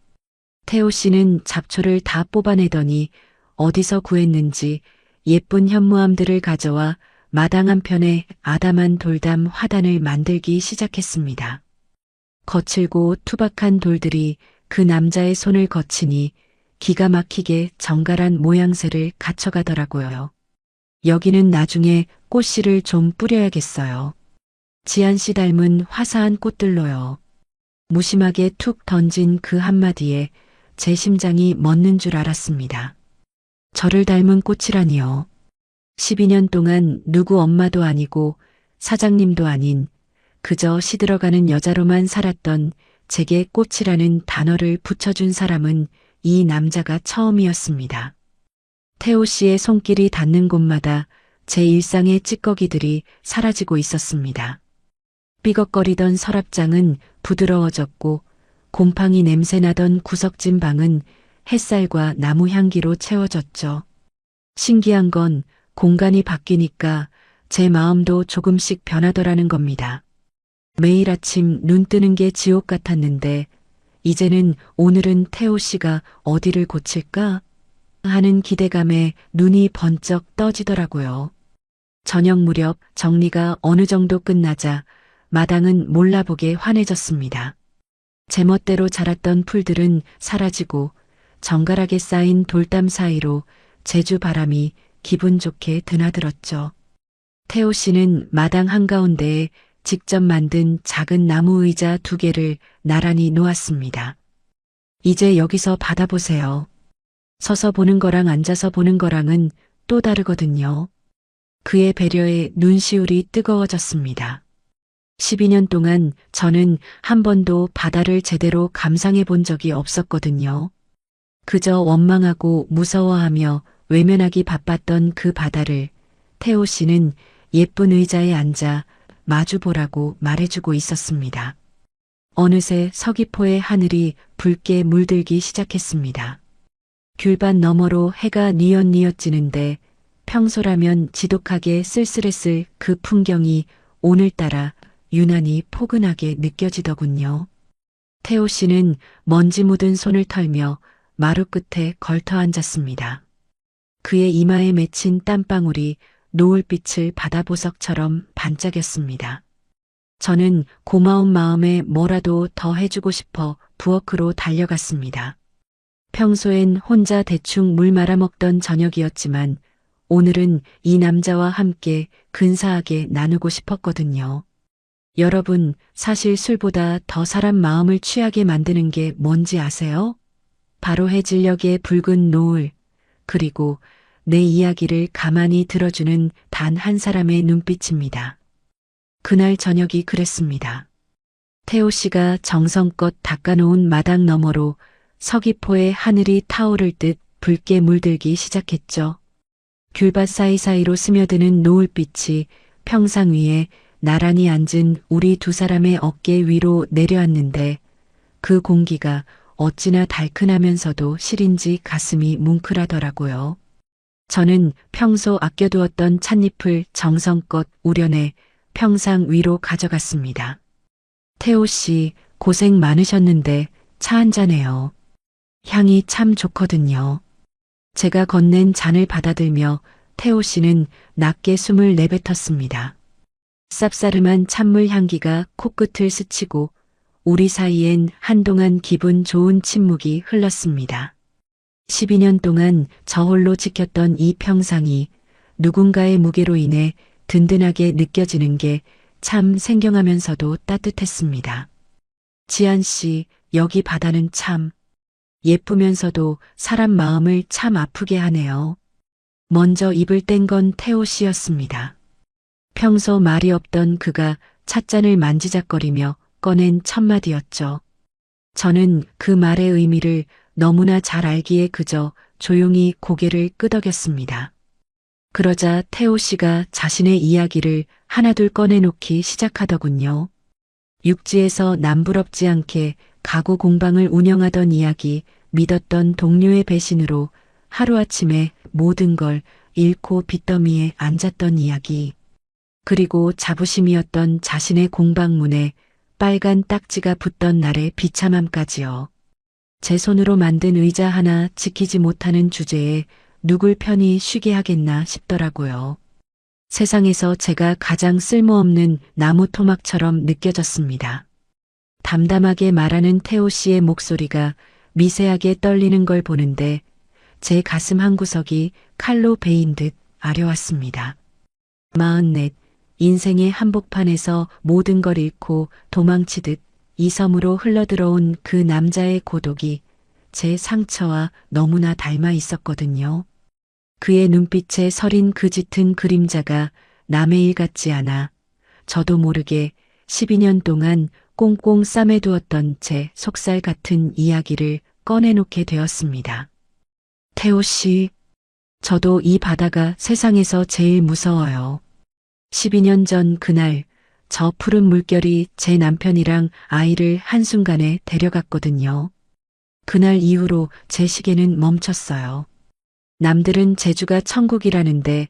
Speaker 2: 태호 씨는 잡초를 다 뽑아내더니 어디서 구했는지 예쁜 현무암들을 가져와 마당 한편에 아담한 돌담 화단을 만들기 시작했습니다. 거칠고 투박한 돌들이 그 남자의 손을 거치니 기가 막히게 정갈한 모양새를 갖춰가더라고요. 여기는 나중에 꽃씨를 좀 뿌려야겠어요. 지한 씨 닮은 화사한 꽃들로요. 무심하게 툭 던진 그 한마디에 제 심장이 멎는 줄 알았습니다. 저를 닮은 꽃이라니요. 12년 동안 누구 엄마도 아니고 사장님도 아닌 그저 시들어가는 여자로만 살았던 제게 꽃이라는 단어를 붙여준 사람은 이 남자가 처음이었습니다. 태호 씨의 손길이 닿는 곳마다 제 일상의 찌꺼기들이 사라지고 있었습니다. 삐걱거리던 서랍장은 부드러워졌고 곰팡이 냄새나던 구석진 방은 햇살과 나무 향기로 채워졌죠. 신기한 건 공간이 바뀌니까 제 마음도 조금씩 변하더라는 겁니다. 매일 아침 눈 뜨는 게 지옥 같았는데 이제는 오늘은 태호 씨가 어디를 고칠까 하는 기대감에 눈이 번쩍 떠지더라고요. 저녁 무렵 정리가 어느 정도 끝나자 마당은 몰라보게 환해졌습니다. 제멋대로 자랐던 풀들은 사라지고 정갈하게 쌓인 돌담 사이로 제주 바람이 기분 좋게 드나들었죠. 태호 씨는 마당 한가운데에 직접 만든 작은 나무 의자 2개를 나란히 놓았습니다. 이제 여기서 받아보세요. 서서 보는 거랑 앉아서 보는 거랑은 또 다르거든요. 그의 배려에 눈시울이 뜨거워졌습니다. 12년 동안 저는 한 번도 바다를 제대로 감상해 본 적이 없었거든요. 그저 원망하고 무서워하며 외면하기 바빴던 그 바다를 태호 씨는 예쁜 의자에 앉아 마주보라고 말해주고 있었습니다. 어느새 서귀포의 하늘이 붉게 물들기 시작했습니다. 귤밭 너머로 해가 뉘엿뉘엿 지는데 평소라면 지독하게 쓸쓸했을 그 풍경이 오늘따라 유난히 포근하게 느껴지더군요. 태호 씨는 먼지 묻은 손을 털며 마루 끝에 걸터 앉았습니다. 그의 이마에 맺힌 땀방울이 노을빛을 바다보석처럼 반짝였습니다. 저는 고마운 마음에 뭐라도 더 해주고 싶어 부엌으로 달려갔습니다. 평소엔 혼자 대충 물 말아먹던 저녁이었지만 오늘은 이 남자와 함께 근사하게 나누고 싶었거든요. 여러분, 사실 술보다 더 사람 마음을 취하게 만드는 게 뭔지 아세요? 바로 해질녘의 붉은 노을, 그리고 내 이야기를 가만히 들어주는 단 한 사람의 눈빛입니다. 그날 저녁이 그랬습니다. 태호 씨가 정성껏 닦아놓은 마당 너머로 서귀포의 하늘이 타오를 듯 붉게 물들기 시작했죠. 귤밭 사이사이로 스며드는 노을빛이 평상 위에 나란히 앉은 우리 2사람의 어깨 위로 내려앉는데 그 공기가 어찌나 달큰하면서도 실인지 가슴이 뭉클하더라고요. 저는 평소 아껴두었던 찻잎을 정성껏 우려내 평상 위로 가져갔습니다. 태호 씨, 고생 많으셨는데 차 한잔해요. 향이 참 좋거든요. 제가 건넨 잔을 받아들며 태호 씨는 낮게 숨을 내뱉었습니다. 쌉싸름한 찬물 향기가 코끝을 스치고 우리 사이엔 한동안 기분 좋은 침묵이 흘렀습니다. 12년 동안 저 홀로 지켰던 이 평상이 누군가의 무게로 인해 든든하게 느껴지는 게 참 생경하면서도 따뜻했습니다. 지안 씨, 여기 바다는 참 예쁘면서도 사람 마음을 참 아프게 하네요. 먼저 입을 뗀 건 태호 씨였습니다. 평소 말이 없던 그가 찻잔을 만지작거리며 꺼낸 첫 마디였죠. 저는 그 말의 의미를 너무나 잘 알기에 그저 조용히 고개를 끄덕였습니다. 그러자 태호 씨가 자신의 이야기를 하나둘 꺼내놓기 시작하더군요. 육지에서 남부럽지 않게 가구 공방을 운영하던 이야기, 믿었던 동료의 배신으로 하루아침에 모든 걸 잃고 빚더미에 앉았던 이야기. 그리고 자부심이었던 자신의 공방문에 빨간 딱지가 붙던 날의 비참함까지요. 제 손으로 만든 의자 하나 지키지 못하는 주제에 누굴 편히 쉬게 하겠나 싶더라고요. 세상에서 제가 가장 쓸모없는 나무 토막처럼 느껴졌습니다. 담담하게 말하는 태호 씨의 목소리가 미세하게 떨리는 걸 보는데 제 가슴 한구석이 칼로 베인 듯 아려왔습니다. 44, 인생의 한복판에서 모든 걸 잃고 도망치듯 이 섬으로 흘러들어온 그 남자의 고독이 제 상처와 너무나 닮아 있었거든요. 그의 눈빛에 서린 그 짙은 그림자가 남의 일 같지 않아 저도 모르게 12년 동안 꽁꽁 싸매두었던 제 속살 같은 이야기를 꺼내놓게 되었습니다. 태호 씨, 저도 이 바다가 세상에서 제일 무서워요. 12년 전 그날 저 푸른 물결이 제 남편이랑 아이를 한순간에 데려갔거든요. 그날 이후로 제 시계는 멈췄어요. 남들은 제주가 천국이라는데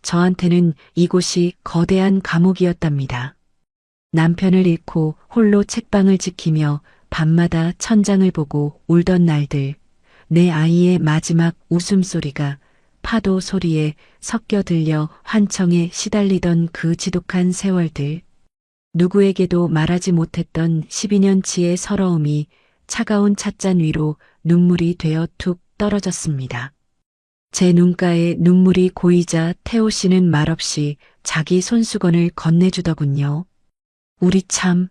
Speaker 2: 저한테는 이곳이 거대한 감옥이었답니다. 남편을 잃고 홀로 책방을 지키며 밤마다 천장을 보고 울던 날들, 내 아이의 마지막 웃음소리가 파도 소리에 섞여 들려 환청에 시달리던 그 지독한 세월들, 누구에게도 말하지 못했던 12년치의 서러움이 차가운 찻잔 위로 눈물이 되어 툭 떨어졌습니다. 제 눈가에 눈물이 고이자 태호 씨는 말없이 자기 손수건을 건네주더군요. 우리 참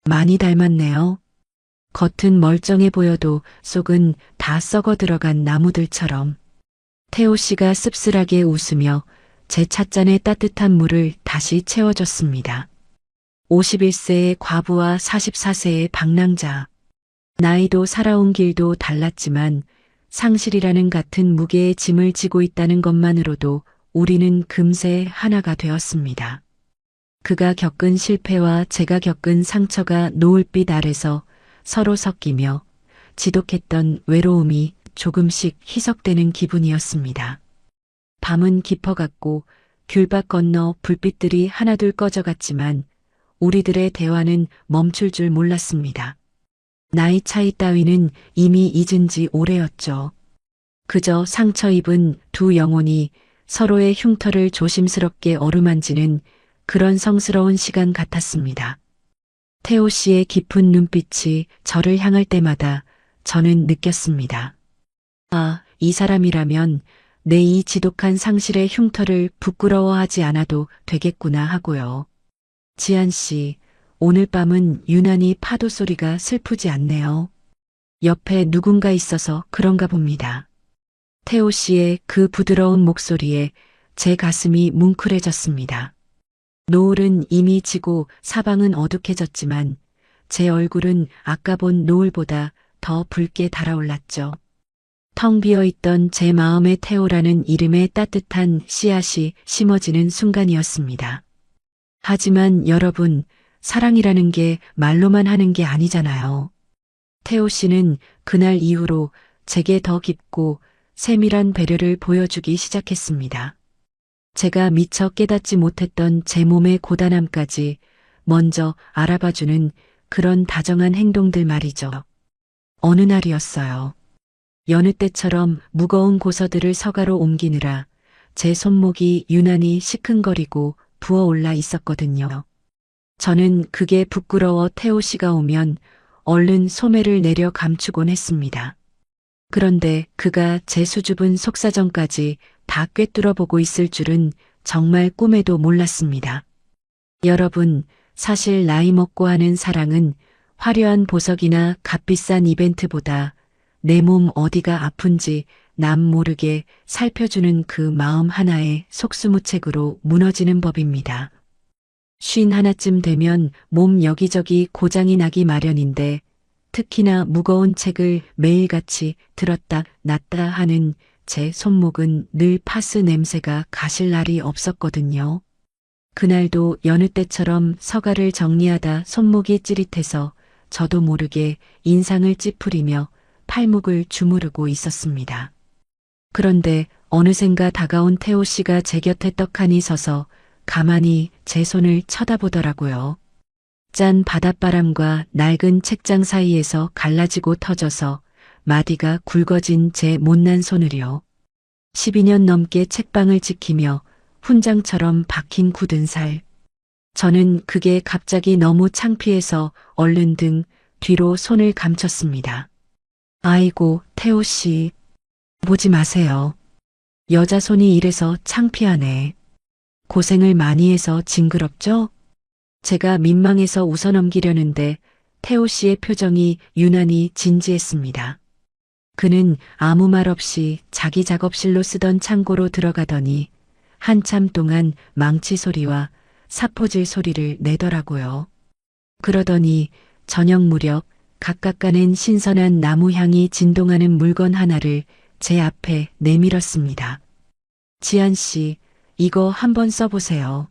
Speaker 2: 많이 닮았네요. 겉은 멀쩡해 보여도 속은 다 썩어 들어간 나무들처럼. 태호 씨가 씁쓸하게 웃으며 제 찻잔에 따뜻한 물을 다시 채워줬습니다. 51세의 과부와 44세의 방랑자. 나이도 살아온 길도 달랐지만 상실이라는 같은 무게의 짐을 지고 있다는 것만으로도 우리는 금세 하나가 되었습니다. 그가 겪은 실패와 제가 겪은 상처가 노을빛 아래서 서로 섞이며 지독했던 외로움이 조금씩 희석되는 기분이었습니다. 밤은 깊어갔고 귤밭 건너 불빛들이 하나둘 꺼져갔지만 우리들의 대화는 멈출 줄 몰랐습니다. 나이 차이 따위는 이미 잊은 지 오래였죠. 그저 상처 입은 두 영혼이 서로의 흉터를 조심스럽게 어루만지는 그런 성스러운 시간 같았습니다. 태호 씨의 깊은 눈빛이 저를 향할 때마다 저는 느꼈습니다. 아, 이 사람이라면 내 이 지독한 상실의 흉터를 부끄러워하지 않아도 되겠구나 하고요. 지안 씨, 오늘 밤은 유난히 파도 소리가 슬프지 않네요. 옆에 누군가 있어서 그런가 봅니다. 태호 씨의 그 부드러운 목소리에 제 가슴이 뭉클해졌습니다. 노을은 이미 지고 사방은 어둑해졌지만 제 얼굴은 아까 본 노을보다 더 붉게 달아올랐죠. 텅 비어있던 제 마음의 태호라는 이름의 따뜻한 씨앗이 심어지는 순간이었습니다. 하지만 여러분, 사랑이라는 게 말로만 하는 게 아니잖아요. 태호 씨는 그날 이후로 제게 더 깊고 세밀한 배려를 보여주기 시작했습니다. 제가 미처 깨닫지 못했던 제 몸의 고단함까지 먼저 알아봐주는 그런 다정한 행동들 말이죠. 어느 날이었어요. 여느 때처럼 무거운 고서들을 서가로 옮기느라 제 손목이 유난히 시큰거리고 부어올라 있었거든요. 저는 그게 부끄러워 태호 씨가 오면 얼른 소매를 내려 감추곤 했습니다. 그런데 그가 제 수줍은 속사정까지 다 꿰뚫어 보고 있을 줄은 정말 꿈에도 몰랐습니다. 여러분, 사실 나이 먹고 하는 사랑은 화려한 보석이나 값비싼 이벤트보다 내 몸 어디가 아픈지 남 모르게 살펴주는 그 마음 하나에 속수무책으로 무너지는 법입니다. 51쯤 되면 몸 여기저기 고장이 나기 마련인데 특히나 무거운 책을 매일같이 들었다 놨다 하는 제 손목은 늘 파스 냄새가 가실 날이 없었거든요. 그날도 여느 때처럼 서가를 정리하다 손목이 찌릿해서 저도 모르게 인상을 찌푸리며 팔목을 주무르고 있었습니다. 그런데 어느샌가 다가온 태호 씨가 제 곁에 떡하니 서서 가만히 제 손을 쳐다보더라고요. 짠 바닷바람과 낡은 책장 사이에서 갈라지고 터져서 마디가 굵어진 제 못난 손을요. 12년 넘게 책방을 지키며 훈장처럼 박힌 굳은 살. 저는 그게 갑자기 너무 창피해서 얼른 등 뒤로 손을 감췄습니다. 아이고, 태호 씨. 보지 마세요. 여자 손이 이래서 창피하네. 고생을 많이 해서 징그럽죠? 제가 민망해서 웃어넘기려는데 태호 씨의 표정이 유난히 진지했습니다. 그는 아무 말 없이 자기 작업실로 쓰던 창고로 들어가더니 한참 동안 망치 소리와 사포질 소리를 내더라고요. 그러더니 저녁 무렵 각각 가는 신선한 나무 향이 진동하는 물건 하나를 제 앞에 내밀었습니다. 지한 씨, 이거 한번 써보세요.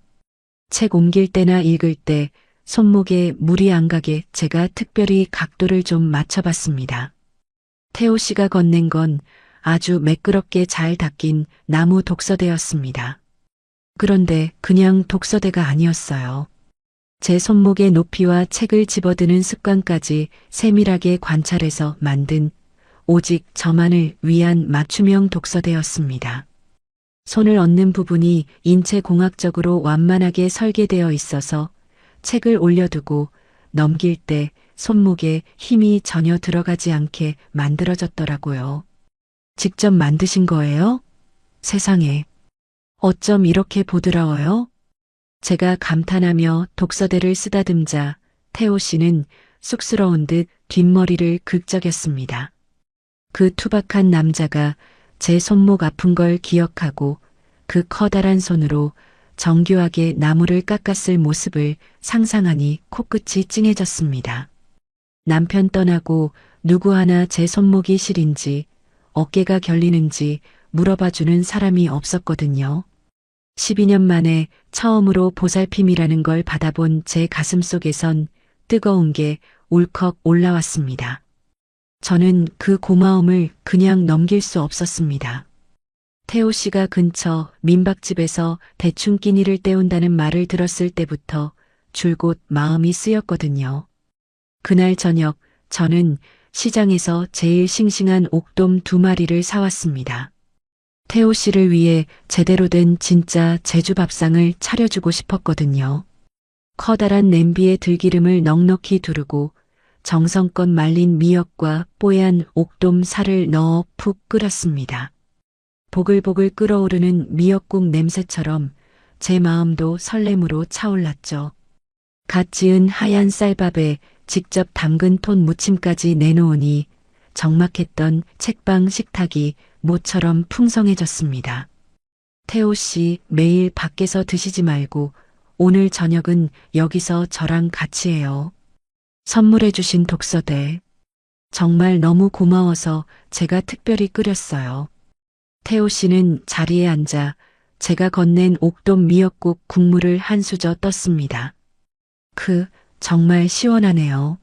Speaker 2: 책 옮길 때나 읽을 때 손목에 물이 안 가게 제가 특별히 각도를 좀 맞춰봤습니다. 태호 씨가 건넨 건 아주 매끄럽게 잘 닦인 나무 독서대였습니다. 그런데 그냥 독서대가 아니었어요. 제 손목의 높이와 책을 집어드는 습관까지 세밀하게 관찰해서 만든 오직 저만을 위한 맞춤형 독서대였습니다. 손을 얹는 부분이 인체공학적으로 완만하게 설계되어 있어서 책을 올려두고 넘길 때 손목에 힘이 전혀 들어가지 않게 만들어졌더라고요. 직접 만드신 거예요? 세상에. 어쩜 이렇게 보드라워요? 제가 감탄하며 독서대를 쓰다듬자 태호 씨는 쑥스러운 듯 뒷머리를 긁적였습니다. 그 투박한 남자가 제 손목 아픈 걸 기억하고 그 커다란 손으로 정교하게 나무를 깎았을 모습을 상상하니 코끝이 찡해졌습니다. 남편 떠나고 누구 하나 제 손목이 시린지 어깨가 결리는지 물어봐주는 사람이 없었거든요. 12년 만에 처음으로 보살핌이라는 걸 받아본 제 가슴 속에선 뜨거운 게 울컥 올라왔습니다. 저는 그 고마움을 그냥 넘길 수 없었습니다. 태호 씨가 근처 민박집에서 대충 끼니를 때운다는 말을 들었을 때부터 줄곧 마음이 쓰였거든요. 그날 저녁 저는 시장에서 제일 싱싱한 옥돔 2마리를 사왔습니다. 태호 씨를 위해 제대로 된 진짜 제주 밥상을 차려주고 싶었거든요. 커다란 냄비에 들기름을 넉넉히 두르고 정성껏 말린 미역과 뽀얀 옥돔 살을 넣어 푹 끓였습니다. 보글보글 끓어오르는 미역국 냄새처럼 제 마음도 설렘으로 차올랐죠. 갓 지은 하얀 쌀밥에 직접 담근 톤 무침까지 내놓으니 적막했던 책방 식탁이 모처럼 풍성해졌습니다. 태호 씨, 매일 밖에서 드시지 말고 오늘 저녁은 여기서 저랑 같이 해요. 선물해 주신 독서대. 정말 너무 고마워서 제가 특별히 끓였어요. 태호 씨는 자리에 앉아 제가 건넨 옥돔 미역국 국물을 한 수저 떴습니다. 정말 시원하네요.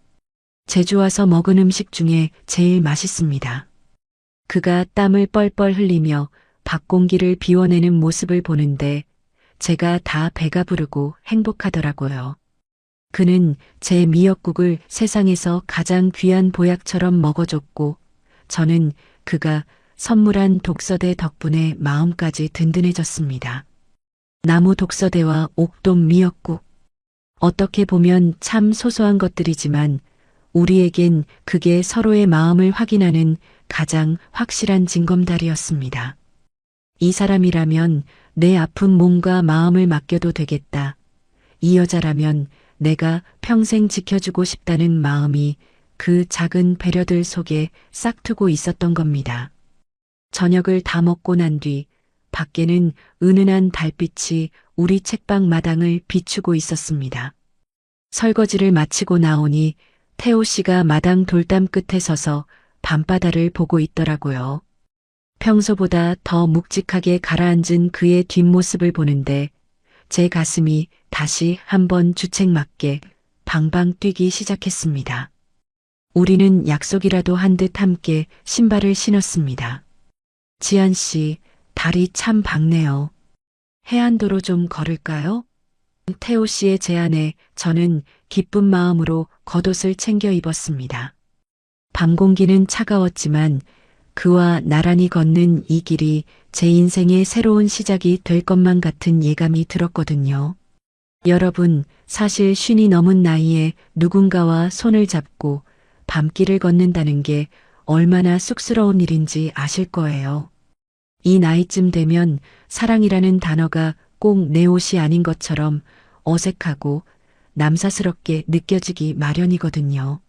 Speaker 2: 제주 와서 먹은 음식 중에 제일 맛있습니다. 그가 땀을 뻘뻘 흘리며 밥 공기를 비워내는 모습을 보는데 제가 다 배가 부르고 행복하더라고요. 그는 제 미역국을 세상에서 가장 귀한 보약처럼 먹어줬고 저는 그가 선물한 독서대 덕분에 마음까지 든든해졌습니다. 나무 독서대와 옥돔 미역국. 어떻게 보면 참 소소한 것들이지만 우리에겐 그게 서로의 마음을 확인하는 가장 확실한 징검다리였습니다. 이 사람이라면 내 아픈 몸과 마음을 맡겨도 되겠다. 이 여자라면 내가 평생 지켜주고 싶다는 마음이 그 작은 배려들 속에 싹트고 있었던 겁니다. 저녁을 다 먹고 난 뒤 밖에는 은은한 달빛이 우리 책방 마당을 비추고 있었습니다. 설거지를 마치고 나오니 태호 씨가 마당 돌담 끝에 서서 밤바다를 보고 있더라고요. 평소보다 더 묵직하게 가라앉은 그의 뒷모습을 보는데 제 가슴이 다시 한번 주책맞게 방방 뛰기 시작했습니다. 우리는 약속이라도 한 듯 함께 신발을 신었습니다. 지한 씨, 달이 참 밝네요. 해안도로 좀 걸을까요? 태호 씨의 제안에 저는 기쁜 마음으로 겉옷을 챙겨 입었습니다. 밤 공기는 차가웠지만 그와 나란히 걷는 이 길이 제 인생의 새로운 시작이 될 것만 같은 예감이 들었거든요. 여러분, 사실 50이 넘은 나이에 누군가와 손을 잡고 밤길을 걷는다는 게 얼마나 쑥스러운 일인지 아실 거예요. 이 나이쯤 되면 사랑이라는 단어가 꼭 내 옷이 아닌 것처럼 어색하고 남사스럽게 느껴지기 마련이거든요.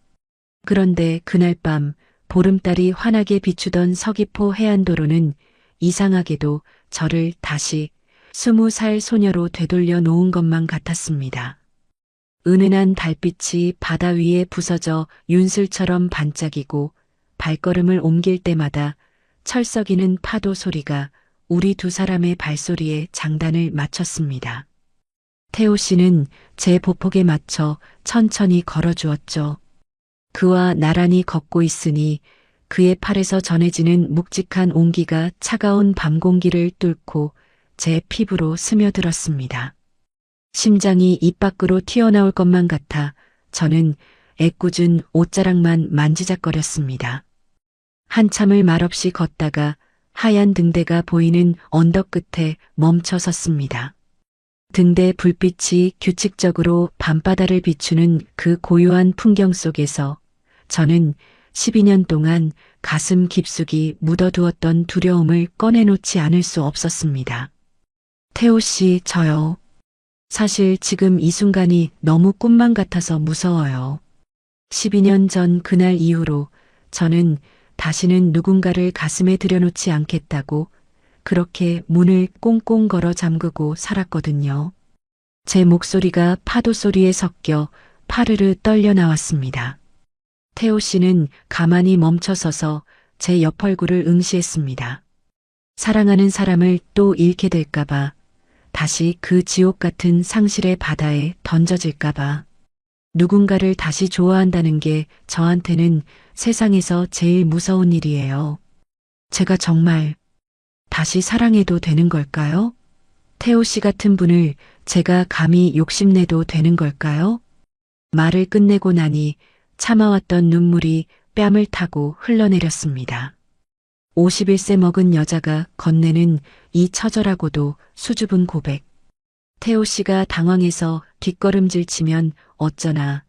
Speaker 2: 그런데 그날 밤 보름달이 환하게 비추던 서귀포 해안도로는 이상하게도 저를 다시 20살 소녀로 되돌려 놓은 것만 같았습니다. 은은한 달빛이 바다 위에 부서져 윤슬처럼 반짝이고 발걸음을 옮길 때마다 철썩이는 파도 소리가 우리 두 사람의 발소리에 장단을 맞췄습니다. 태호 씨는 제 보폭에 맞춰 천천히 걸어주었죠. 그와 나란히 걷고 있으니 그의 팔에서 전해지는 묵직한 온기가 차가운 밤 공기를 뚫고 제 피부로 스며들었습니다. 심장이 입 밖으로 튀어나올 것만 같아 저는 애꿎은 옷자락만 만지작거렸습니다. 한참을 말없이 걷다가 하얀 등대가 보이는 언덕 끝에 멈춰 섰습니다. 등대 불빛이 규칙적으로 밤바다를 비추는 그 고요한 풍경 속에서 저는 12년 동안 가슴 깊숙이 묻어두었던 두려움을 꺼내놓지 않을 수 없었습니다. 태호 씨, 저요. 사실 지금 이 순간이 너무 꿈만 같아서 무서워요. 12년 전 그날 이후로 저는 다시는 누군가를 가슴에 들여놓지 않겠다고 그렇게 문을 꽁꽁 걸어 잠그고 살았거든요. 제 목소리가 파도 소리에 섞여 파르르 떨려 나왔습니다. 태호 씨는 가만히 멈춰서서 제 옆 얼굴을 응시했습니다. 사랑하는 사람을 또 잃게 될까봐, 다시 그 지옥 같은 상실의 바다에 던져질까봐, 누군가를 다시 좋아한다는 게 저한테는 세상에서 제일 무서운 일이에요. 제가 정말 다시 사랑해도 되는 걸까요? 태호 씨 같은 분을 제가 감히 욕심내도 되는 걸까요? 말을 끝내고 나니 참아왔던 눈물이 뺨을 타고 흘러내렸습니다. 51세 먹은 여자가 건네는 이 처절하고도 수줍은 고백. 태호 씨가 당황해서 뒷걸음질 치면 어쩌나,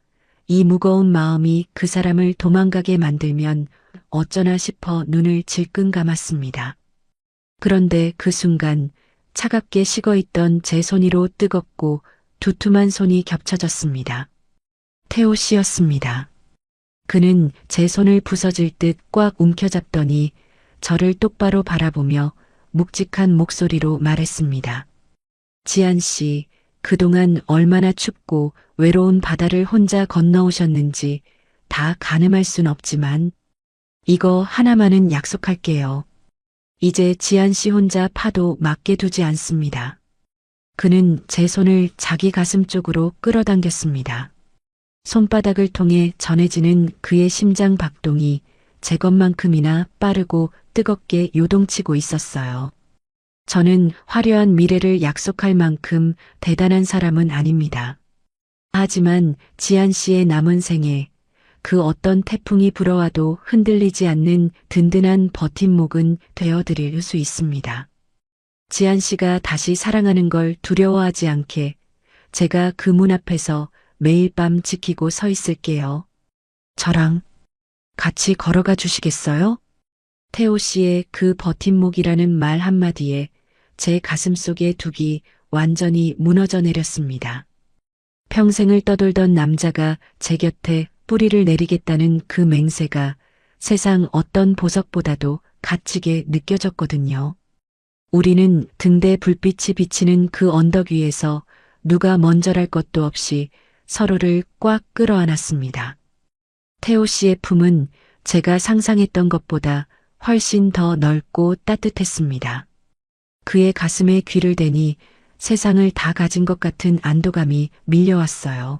Speaker 2: 이 무거운 마음이 그 사람을 도망가게 만들면 어쩌나 싶어 눈을 질끈 감았습니다. 그런데 그 순간 차갑게 식어있던 제 손위로 뜨겁고 두툼한 손이 겹쳐졌습니다. 태호 씨였습니다. 그는 제 손을 부서질 듯 꽉 움켜잡더니 저를 똑바로 바라보며 묵직한 목소리로 말했습니다. 지한 씨, 그동안 얼마나 춥고 외로운 바다를 혼자 건너오셨는지 다 가늠할 순 없지만 이거 하나만은 약속할게요. 이제 지한 씨 혼자 파도 맞게 두지 않습니다. 그는 제 손을 자기 가슴 쪽으로 끌어당겼습니다. 손바닥을 통해 전해지는 그의 심장 박동이 제 것만큼이나 빠르고 뜨겁게 요동치고 있었어요. 저는 화려한 미래를 약속할 만큼 대단한 사람은 아닙니다. 하지만 지한 씨의 남은 생에 그 어떤 태풍이 불어와도 흔들리지 않는 든든한 버팀목은 되어드릴 수 있습니다. 지한 씨가 다시 사랑하는 걸 두려워하지 않게 제가 그 문 앞에서 매일 밤 지키고 서 있을게요. 저랑 같이 걸어가 주시겠어요? 태호 씨의 그 버팀목이라는 말 한마디에 제 가슴 속의 둑이 완전히 무너져 내렸습니다. 평생을 떠돌던 남자가 제 곁에 뿌리를 내리겠다는 그 맹세가 세상 어떤 보석보다도 값지게 느껴졌거든요. 우리는 등대 불빛이 비치는 그 언덕 위에서 누가 먼저랄 것도 없이 서로를 꽉 끌어안았습니다. 태호 씨의 품은 제가 상상했던 것보다 훨씬 더 넓고 따뜻했습니다. 그의 가슴에 귀를 대니 세상을 다 가진 것 같은 안도감이 밀려왔어요.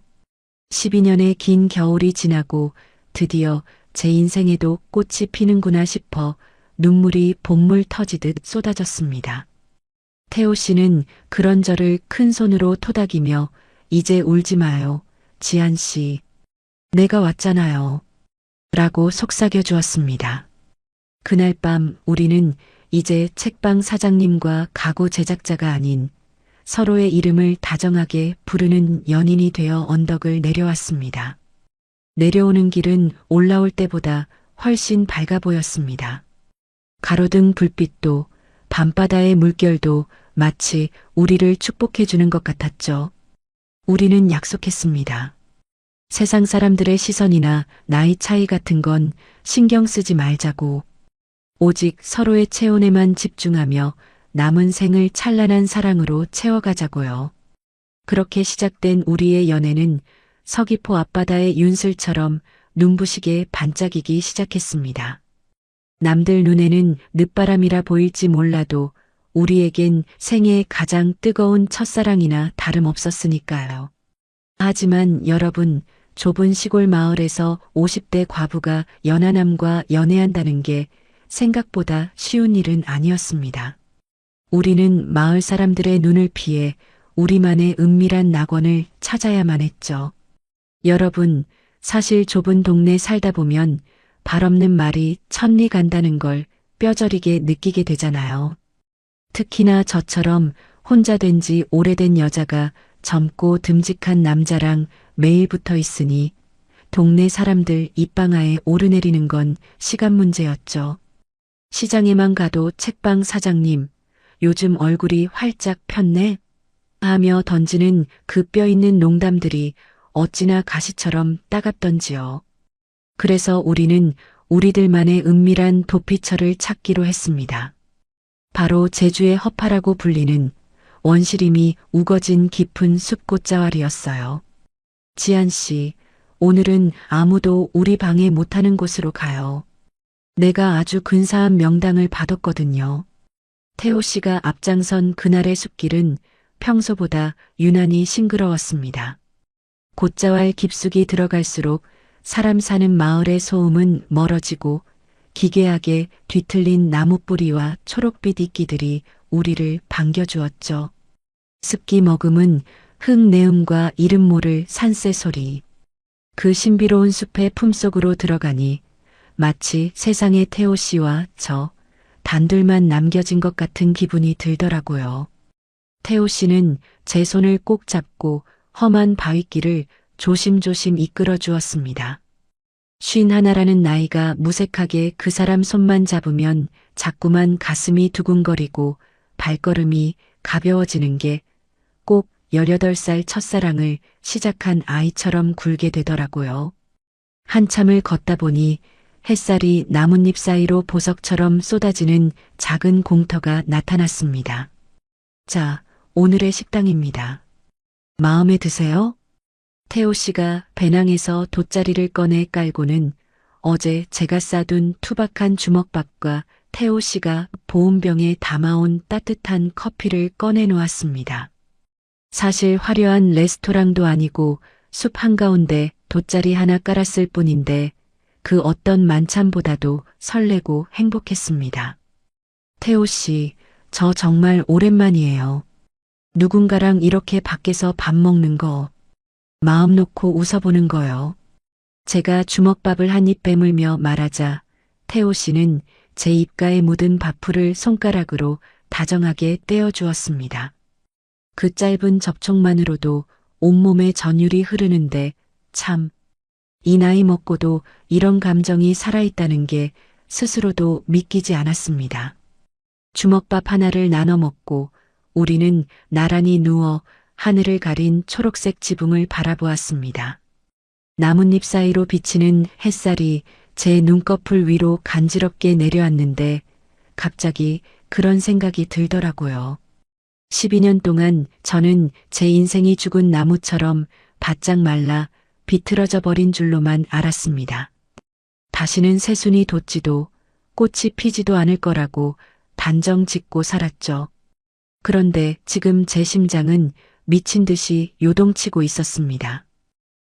Speaker 2: 12년의 긴 겨울이 지나고 드디어 제 인생에도 꽃이 피는구나 싶어 눈물이 봇물 터지듯 쏟아졌습니다. 태호 씨는 그런 저를 큰 손으로 토닥이며 이제 울지 마요. 지한 씨. 내가 왔잖아요. 라고 속삭여 주었습니다. 그날 밤 우리는 이제 책방 사장님과 가구 제작자가 아닌 서로의 이름을 다정하게 부르는 연인이 되어 언덕을 내려왔습니다. 내려오는 길은 올라올 때보다 훨씬 밝아 보였습니다. 가로등 불빛도 밤바다의 물결도 마치 우리를 축복해주는 것 같았죠. 우리는 약속했습니다. 세상 사람들의 시선이나 나이 차이 같은 건 신경 쓰지 말자고. 오직 서로의 체온에만 집중하며 남은 생을 찬란한 사랑으로 채워가자고요. 그렇게 시작된 우리의 연애는 서귀포 앞바다의 윤슬처럼 눈부시게 반짝이기 시작했습니다. 남들 눈에는 늦바람이라 보일지 몰라도 우리에겐 생애의 가장 뜨거운 첫사랑이나 다름없었으니까요. 하지만 여러분, 좁은 시골 마을에서 50대 과부가 연하남과 연애한다는 게 생각보다 쉬운 일은 아니었습니다. 우리는 마을 사람들의 눈을 피해 우리만의 은밀한 낙원을 찾아야만 했죠. 여러분, 사실 좁은 동네 살다 보면 발 없는 말이 천리 간다는 걸 뼈저리게 느끼게 되잖아요. 특히나 저처럼 혼자 된 지 오래된 여자가 젊고 듬직한 남자랑 매일 붙어 있으니 동네 사람들 입방아에 오르내리는 건 시간 문제였죠. 시장에만 가도 책방 사장님, 요즘 얼굴이 활짝 폈네? 하며 던지는 그 뼈 있는 농담들이 어찌나 가시처럼 따갑던지요. 그래서 우리는 우리들만의 은밀한 도피처를 찾기로 했습니다. 바로 제주의 허파라고 불리는 원시림이 우거진 깊은 숲꽃자왈이었어요. 지한 씨, 오늘은 아무도 우리 방해 못하는 곳으로 가요. 내가 아주 근사한 명당을 받았거든요. 태호 씨가 앞장선 그날의 숲길은 평소보다 유난히 싱그러웠습니다. 곶자왈 깊숙이 들어갈수록 사람 사는 마을의 소음은 멀어지고 기괴하게 뒤틀린 나무뿌리와 초록빛 이끼들이 우리를 반겨주었죠. 습기 머금은 흙내음과 이름 모를 산새 소리. 그 신비로운 숲의 품속으로 들어가니 마치 세상의 태호 씨와 저 단둘만 남겨진 것 같은 기분이 들더라고요. 태호 씨는 제 손을 꼭 잡고 험한 바위길을 조심조심 이끌어 주었습니다. 51라는 나이가 무색하게 그 사람 손만 잡으면 자꾸만 가슴이 두근거리고 발걸음이 가벼워지는 게 꼭 18살 첫사랑을 시작한 아이처럼 굴게 되더라고요. 한참을 걷다 보니 햇살이 나뭇잎 사이로 보석처럼 쏟아지는 작은 공터가 나타났습니다. 자, 오늘의 식당입니다. 마음에 드세요? 태호 씨가 배낭에서 돗자리를 꺼내 깔고는 어제 제가 싸둔 투박한 주먹밥과 태호 씨가 보온병에 담아온 따뜻한 커피를 꺼내 놓았습니다. 사실 화려한 레스토랑도 아니고 숲 한가운데 돗자리 하나 깔았을 뿐인데 그 어떤 만찬보다도 설레고 행복했습니다. 태호 씨, 저 정말 오랜만이에요. 누군가랑 이렇게 밖에서 밥 먹는 거, 마음 놓고 웃어보는 거요. 제가 주먹밥을 한 입 베물며 말하자 태호 씨는 제 입가에 묻은 밥풀을 손가락으로 다정하게 떼어 주었습니다. 그 짧은 접촉만으로도 온몸에 전율이 흐르는데 참, 이 나이 먹고도 이런 감정이 살아있다는 게 스스로도 믿기지 않았습니다. 주먹밥 하나를 나눠 먹고 우리는 나란히 누워 하늘을 가린 초록색 지붕을 바라보았습니다. 나뭇잎 사이로 비치는 햇살이 제 눈꺼풀 위로 간지럽게 내려왔는데 갑자기 그런 생각이 들더라고요. 12년 동안 저는 제 인생이 죽은 나무처럼 바짝 말라 비틀어져 버린 줄로만 알았습니다. 다시는 새순이 돋지도 꽃이 피지도 않을 거라고 단정 짓고 살았죠. 그런데 지금 제 심장은 미친 듯이 요동치고 있었습니다.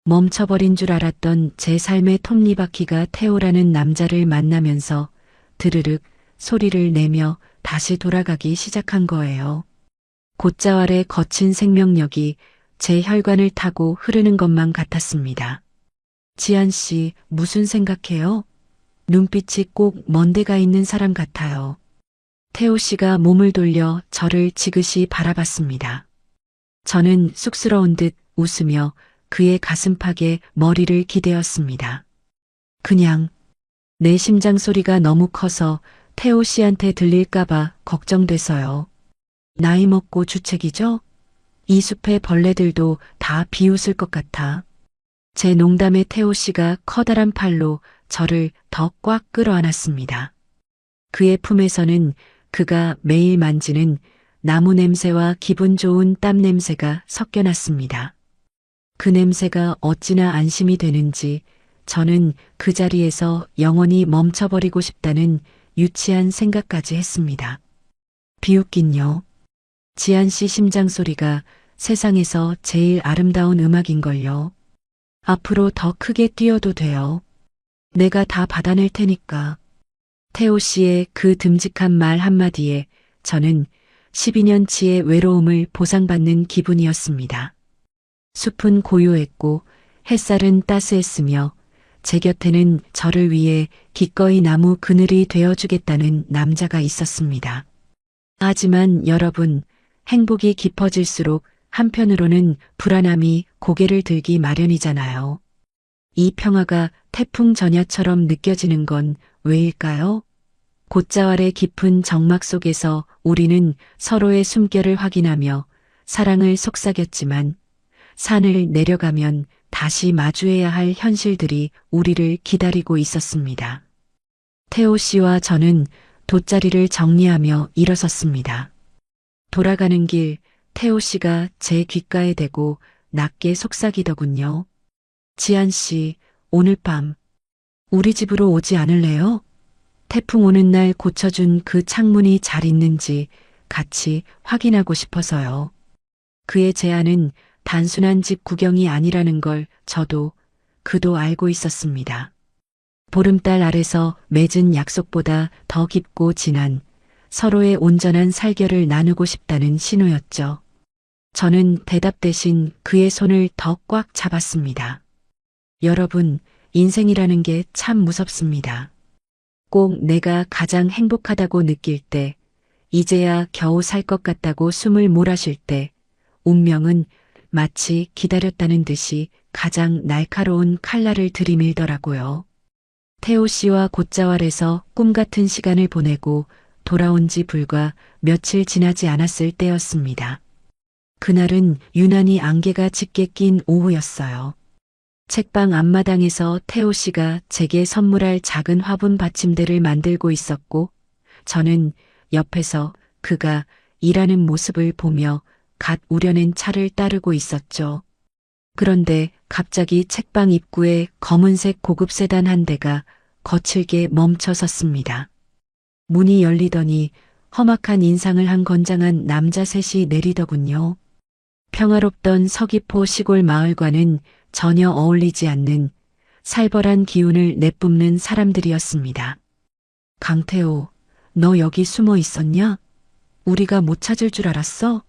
Speaker 2: 멈춰버린 줄 알았던 제 삶의 톱니바퀴가 태호라는 남자를 만나면서 드르륵 소리를 내며 다시 돌아가기 시작한 거예요. 곧자왈의 거친 생명력이 제 혈관을 타고 흐르는 것만 같았습니다. 지한 씨, 무슨 생각해요? 눈빛이 꼭 먼 데가 있는 사람 같아요. 태호 씨가 몸을 돌려 저를 지그시 바라봤습니다. 저는 쑥스러운 듯 웃으며 그의 가슴팍에 머리를 기대었습니다. 그냥 내 심장 소리가 너무 커서 태호 씨한테 들릴까봐 걱정돼서요. 나이 먹고 주책이죠? 이 숲의 벌레들도 다 비웃을 것 같아. 제 농담에 태호 씨가 커다란 팔로 저를 더 꽉 끌어안았습니다. 그의 품에서는 그가 매일 만지는 나무 냄새와 기분 좋은 땀 냄새가 섞여났습니다. 그 냄새가 어찌나 안심이 되는지 저는 그 자리에서 영원히 멈춰버리고 싶다는 유치한 생각까지 했습니다. 비웃긴요. 지한 씨 심장 소리가 세상에서 제일 아름다운 음악인걸요. 앞으로 더 크게 뛰어도 돼요. 내가 다 받아낼 테니까. 태호 씨의 그 듬직한 말 한마디에 저는 12년치의 외로움을 보상받는 기분이었습니다. 숲은 고요했고 햇살은 따스했으며 제 곁에는 저를 위해 기꺼이 나무 그늘이 되어주겠다는 남자가 있었습니다. 하지만 여러분, 행복이 깊어질수록 한편으로는 불안함이 고개를 들기 마련이잖아요. 이 평화가 태풍 전야처럼 느껴지는 건 왜일까요? 곧자왈의 깊은 정막 속에서 우리는 서로의 숨결을 확인하며 사랑을 속삭였지만 산을 내려가면 다시 마주해야 할 현실들이 우리를 기다리고 있었습니다. 태호 씨와 저는 돗자리를 정리하며 일어섰습니다. 돌아가는 길 태호 씨가 제 귓가에 대고 낮게 속삭이더군요. 지한 씨, 오늘 밤 우리 집으로 오지 않을래요? 태풍 오는 날 고쳐준 그 창문이 잘 있는지 같이 확인하고 싶어서요. 그의 제안은 단순한 집 구경이 아니라는 걸 저도 그도 알고 있었습니다. 보름달 아래서 맺은 약속보다 더 깊고 진한 서로의 온전한 살결을 나누고 싶다는 신호였죠. 저는 대답 대신 그의 손을 더 꽉 잡았습니다. 여러분, 인생이라는 게 참 무섭습니다. 꼭 내가 가장 행복하다고 느낄 때, 이제야 겨우 살 것 같다고 숨을 몰아쉴 때, 운명은 마치 기다렸다는 듯이 가장 날카로운 칼날을 들이밀더라고요. 태호 씨와 곧자왈에서 꿈 같은 시간을 보내고 돌아온 지 불과 며칠 지나지 않았을 때였습니다. 그날은 유난히 안개가 짙게 낀 오후였어요. 책방 앞마당에서 태호 씨가 제게 선물할 작은 화분 받침대를 만들고 있었고 저는 옆에서 그가 일하는 모습을 보며 갓 우려낸 차를 따르고 있었죠. 그런데 갑자기 책방 입구에 검은색 고급 세단 한 대가 거칠게 멈춰 섰습니다. 문이 열리더니 험악한 인상을 한 건장한 남자 셋이 내리더군요. 평화롭던 서귀포 시골 마을과는 전혀 어울리지 않는 살벌한 기운을 내뿜는 사람들이었습니다. 강태호, 너 여기 숨어 있었냐? 우리가 못 찾을 줄 알았어?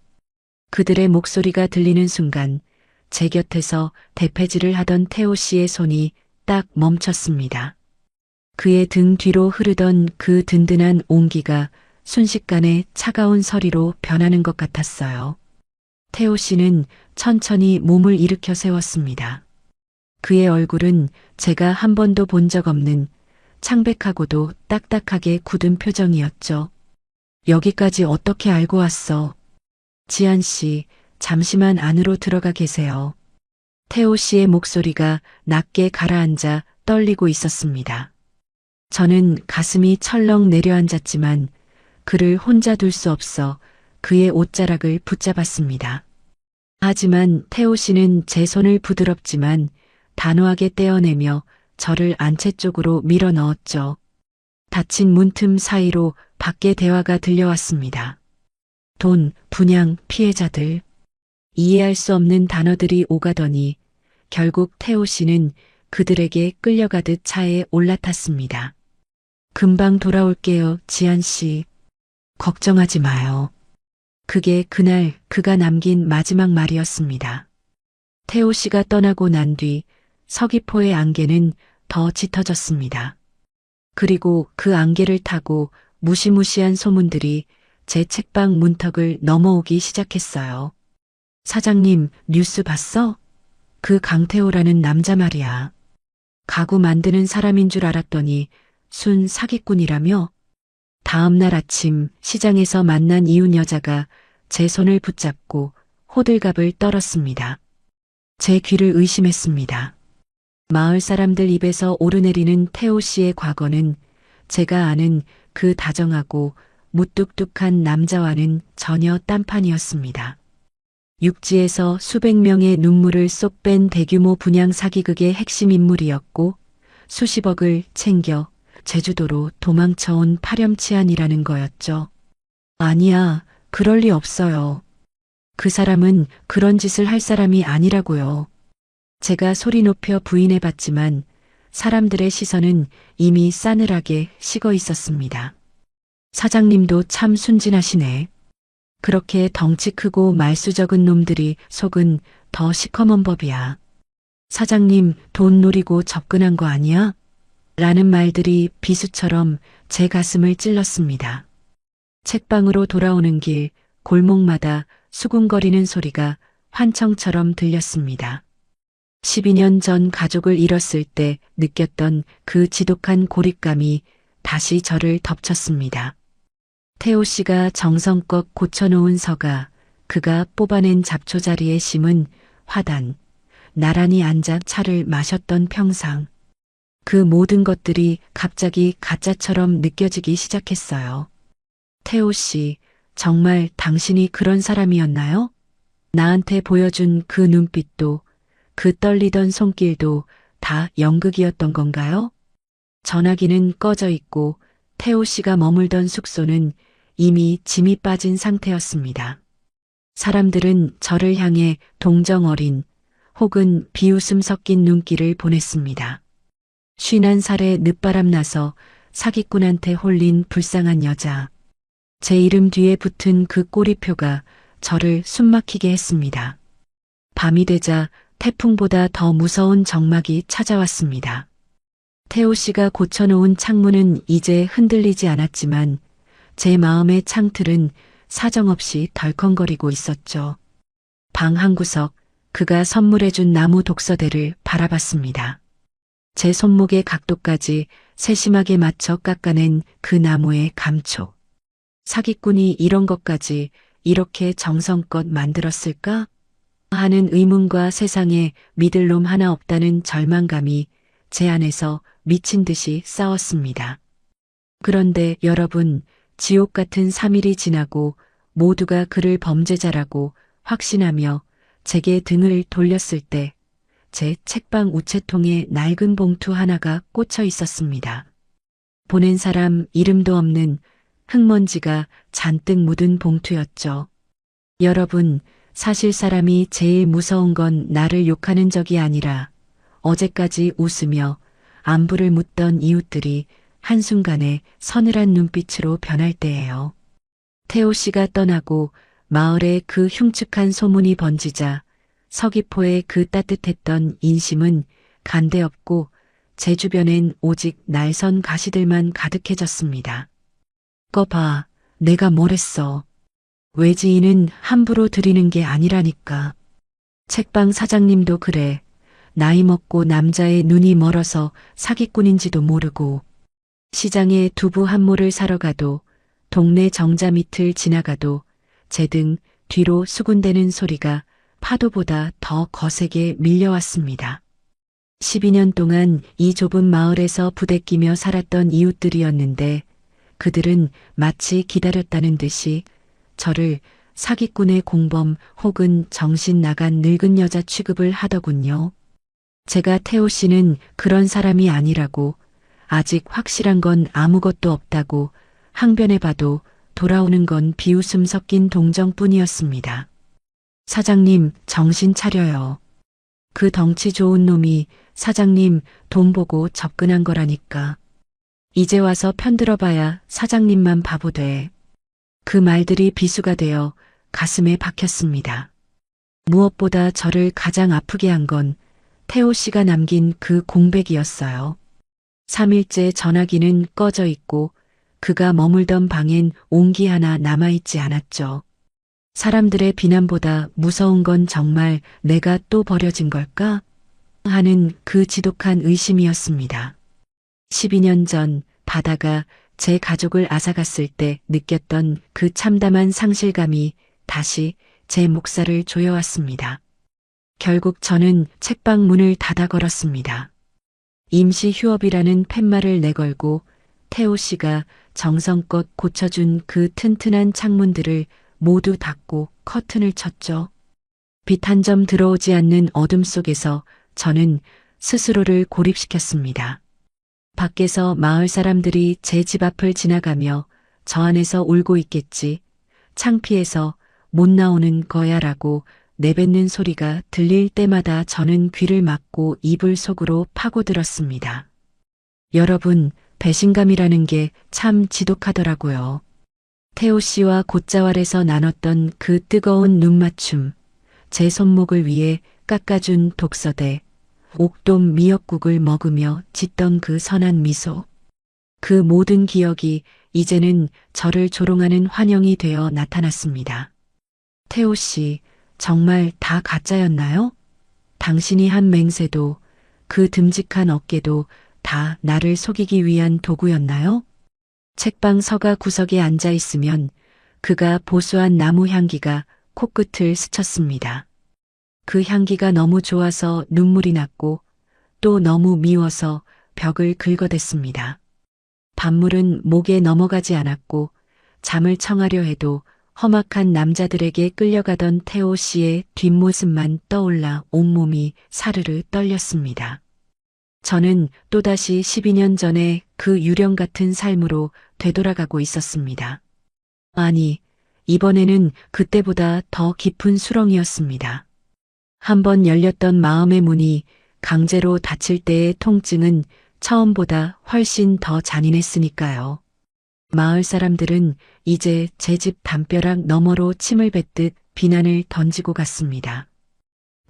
Speaker 2: 그들의 목소리가 들리는 순간 제 곁에서 대패질을 하던 태호 씨의 손이 딱 멈췄습니다. 그의 등 뒤로 흐르던 그 든든한 온기가 순식간에 차가운 서리로 변하는 것 같았어요. 태호 씨는 천천히 몸을 일으켜 세웠습니다. 그의 얼굴은 제가 한 번도 본 적 없는 창백하고도 딱딱하게 굳은 표정이었죠. 여기까지 어떻게 알고 왔어? 지한 씨, 잠시만 안으로 들어가 계세요. 태호 씨의 목소리가 낮게 가라앉아 떨리고 있었습니다. 저는 가슴이 철렁 내려앉았지만 그를 혼자 둘 수 없어 그의 옷자락을 붙잡았습니다. 하지만 태호 씨는 제 손을 부드럽지만 단호하게 떼어내며 저를 안채 쪽으로 밀어 넣었죠. 닫힌 문틈 사이로 밖의 대화가 들려왔습니다. 돈, 분양, 피해자들. 이해할 수 없는 단어들이 오가더니 결국 태호 씨는 그들에게 끌려가듯 차에 올라탔습니다. 금방 돌아올게요, 지한 씨. 걱정하지 마요. 그게 그날 그가 남긴 마지막 말이었습니다. 태호 씨가 떠나고 난 뒤 서귀포의 안개는 더 짙어졌습니다. 그리고 그 안개를 타고 무시무시한 소문들이 제 책방 문턱을 넘어오기 시작했어요. 사장님, 뉴스 봤어? 그 강태호라는 남자 말이야. 가구 만드는 사람인 줄 알았더니 순 사기꾼이라며? 다음 날 아침 시장에서 만난 이웃 여자가 제 손을 붙잡고 호들갑을 떨었습니다. 제 귀를 의심했습니다. 마을 사람들 입에서 오르내리는 태호 씨의 과거는 제가 아는 그 다정하고 무뚝뚝한 남자와는 전혀 딴판이었습니다. 육지에서 수백 명의 눈물을 쏙 뺀 대규모 분양 사기극의 핵심 인물이었고 수십억을 챙겨 제주도로 도망쳐온 파렴치한이라는 거였죠. 아니야, 그럴 리 없어요. 그 사람은 그런 짓을 할 사람이 아니라고요. 제가 소리 높여 부인해봤지만 사람들의 시선은 이미 싸늘하게 식어 있었습니다. 사장님도 참 순진하시네. 그렇게 덩치 크고 말수 적은 놈들이 속은 더 시커먼 법이야. 사장님 돈 노리고 접근한 거 아니야? 라는 말들이 비수처럼 제 가슴을 찔렀습니다. 책방으로 돌아오는 길 골목마다 수군거리는 소리가 환청처럼 들렸습니다. 12년 전 가족을 잃었을 때 느꼈던 그 지독한 고립감이 다시 저를 덮쳤습니다. 태호 씨가 정성껏 고쳐놓은 서가, 그가 뽑아낸 잡초 자리에 심은 화단, 나란히 앉아 차를 마셨던 평상. 그 모든 것들이 갑자기 가짜처럼 느껴지기 시작했어요. 태호 씨, 정말 당신이 그런 사람이었나요? 나한테 보여준 그 눈빛도, 그 떨리던 손길도 다 연극이었던 건가요? 전화기는 꺼져 있고 태호 씨가 머물던 숙소는 이미 짐이 빠진 상태였습니다. 사람들은 저를 향해 동정 어린 혹은 비웃음 섞인 눈길을 보냈습니다. 51살에 늦바람 나서 사기꾼한테 홀린 불쌍한 여자. 제 이름 뒤에 붙은 그 꼬리표가 저를 숨막히게 했습니다. 밤이 되자 태풍보다 더 무서운 적막이 찾아왔습니다. 태호 씨가 고쳐놓은 창문은 이제 흔들리지 않았지만 제 마음의 창틀은 사정없이 덜컹거리고 있었죠. 방 한구석, 그가 선물해준 나무 독서대를 바라봤습니다. 제 손목의 각도까지 세심하게 맞춰 깎아낸 그 나무의 감촉. 사기꾼이 이런 것까지 이렇게 정성껏 만들었을까? 하는 의문과 세상에 믿을 놈 하나 없다는 절망감이 제 안에서 미친 듯이 싸웠습니다. 그런데 여러분, 지옥 같은 3일이 지나고 모두가 그를 범죄자라고 확신하며 제게 등을 돌렸을 때 제 책방 우체통에 낡은 봉투 하나가 꽂혀 있었습니다. 보낸 사람 이름도 없는 흙먼지가 잔뜩 묻은 봉투였죠. 여러분, 사실 사람이 제일 무서운 건 나를 욕하는 적이 아니라 어제까지 웃으며 안부를 묻던 이웃들이 한순간에 서늘한 눈빛으로 변할 때예요. 태호 씨가 떠나고 마을에 그 흉측한 소문이 번지자 서귀포의 그 따뜻했던 인심은 간데없고 제 주변엔 오직 날선 가시들만 가득해졌습니다. 꺼 봐, 내가 뭘 했어. 외지인은 함부로 드리는 게 아니라니까. 책방 사장님도 그래. 나이 먹고 남자의 눈이 멀어서 사기꾼인지도 모르고. 시장에 두부 한 모를 사러 가도 동네 정자 밑을 지나가도 제 등 뒤로 수군대는 소리가 파도보다 더 거세게 밀려왔습니다. 12년 동안 이 좁은 마을에서 부대끼며 살았던 이웃들이었는데 그들은 마치 기다렸다는 듯이 저를 사기꾼의 공범 혹은 정신 나간 늙은 여자 취급을 하더군요. 제가 태호 씨는 그런 사람이 아니라고, 아직 확실한 건 아무것도 없다고 항변해봐도 돌아오는 건 비웃음 섞인 동정뿐이었습니다. 사장님, 정신 차려요. 그 덩치 좋은 놈이 사장님 돈 보고 접근한 거라니까. 이제 와서 편들어봐야 사장님만 바보 돼. 그 말들이 비수가 되어 가슴에 박혔습니다. 무엇보다 저를 가장 아프게 한 건 태호 씨가 남긴 그 공백이었어요. 3일째 전화기는 꺼져 있고 그가 머물던 방엔 온기 하나 남아있지 않았죠. 사람들의 비난보다 무서운 건 정말 내가 또 버려진 걸까? 하는 그 지독한 의심이었습니다. 12년 전 바다가 제 가족을 앗아갔을 때 느꼈던 그 참담한 상실감이 다시 제 목살을 조여왔습니다. 결국 저는 책방 문을 닫아 걸었습니다. 임시 휴업이라는 팻말을 내걸고 태호 씨가 정성껏 고쳐준 그 튼튼한 창문들을 모두 닫고 커튼을 쳤죠. 빛 한 점 들어오지 않는 어둠 속에서 저는 스스로를 고립시켰습니다. 밖에서 마을 사람들이 제 집 앞을 지나가며 저 안에서 울고 있겠지. 창피해서 못 나오는 거야라고 내뱉는 소리가 들릴 때마다 저는 귀를 막고 이불 속으로 파고들었습니다. 여러분, 배신감이라는 게 참 지독하더라고요. 태호 씨와 곶자왈에서 나눴던 그 뜨거운 눈맞춤, 제 손목을 위해 깎아준 독서대, 옥돔 미역국을 먹으며 짓던 그 선한 미소. 그 모든 기억이 이제는 저를 조롱하는 환영이 되어 나타났습니다. 태호 씨, 정말 다 가짜였나요? 당신이 한 맹세도, 그 듬직한 어깨도 다 나를 속이기 위한 도구였나요? 책방 서가 구석에 앉아 있으면 그가 보수한 나무 향기가 코끝을 스쳤습니다. 그 향기가 너무 좋아서 눈물이 났고 또 너무 미워서 벽을 긁어댔습니다. 밤물은 목에 넘어가지 않았고 잠을 청하려 해도 험악한 남자들에게 끌려가던 태호 씨의 뒷모습만 떠올라 온몸이 사르르 떨렸습니다. 저는 또다시 12년 전에 그 유령 같은 삶으로 되돌아가고 있었습니다. 아니, 이번에는 그때보다 더 깊은 수렁이었습니다. 한번 열렸던 마음의 문이 강제로 닫힐 때의 통증은 처음보다 훨씬 더 잔인했으니까요. 마을 사람들은 이제 제 집 담벼락 너머로 침을 뱉듯 비난을 던지고 갔습니다.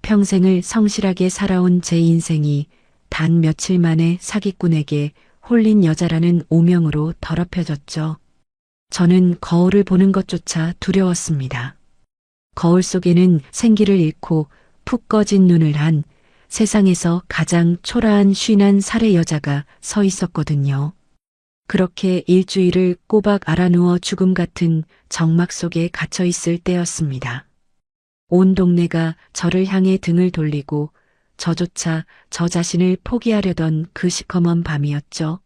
Speaker 2: 평생을 성실하게 살아온 제 인생이 단 며칠 만에 사기꾼에게 홀린 여자라는 오명으로 더럽혀졌죠. 저는 거울을 보는 것조차 두려웠습니다. 거울 속에는 생기를 잃고 푹 꺼진 눈을 한 세상에서 가장 초라한 쉰한 살의 여자가 서 있었거든요. 그렇게 일주일을 꼬박 알아누워 죽음 같은 정막 속에 갇혀 있을 때였습니다. 온 동네가 저를 향해 등을 돌리고 저조차 저 자신을 포기하려던 그 시커먼 밤이었죠.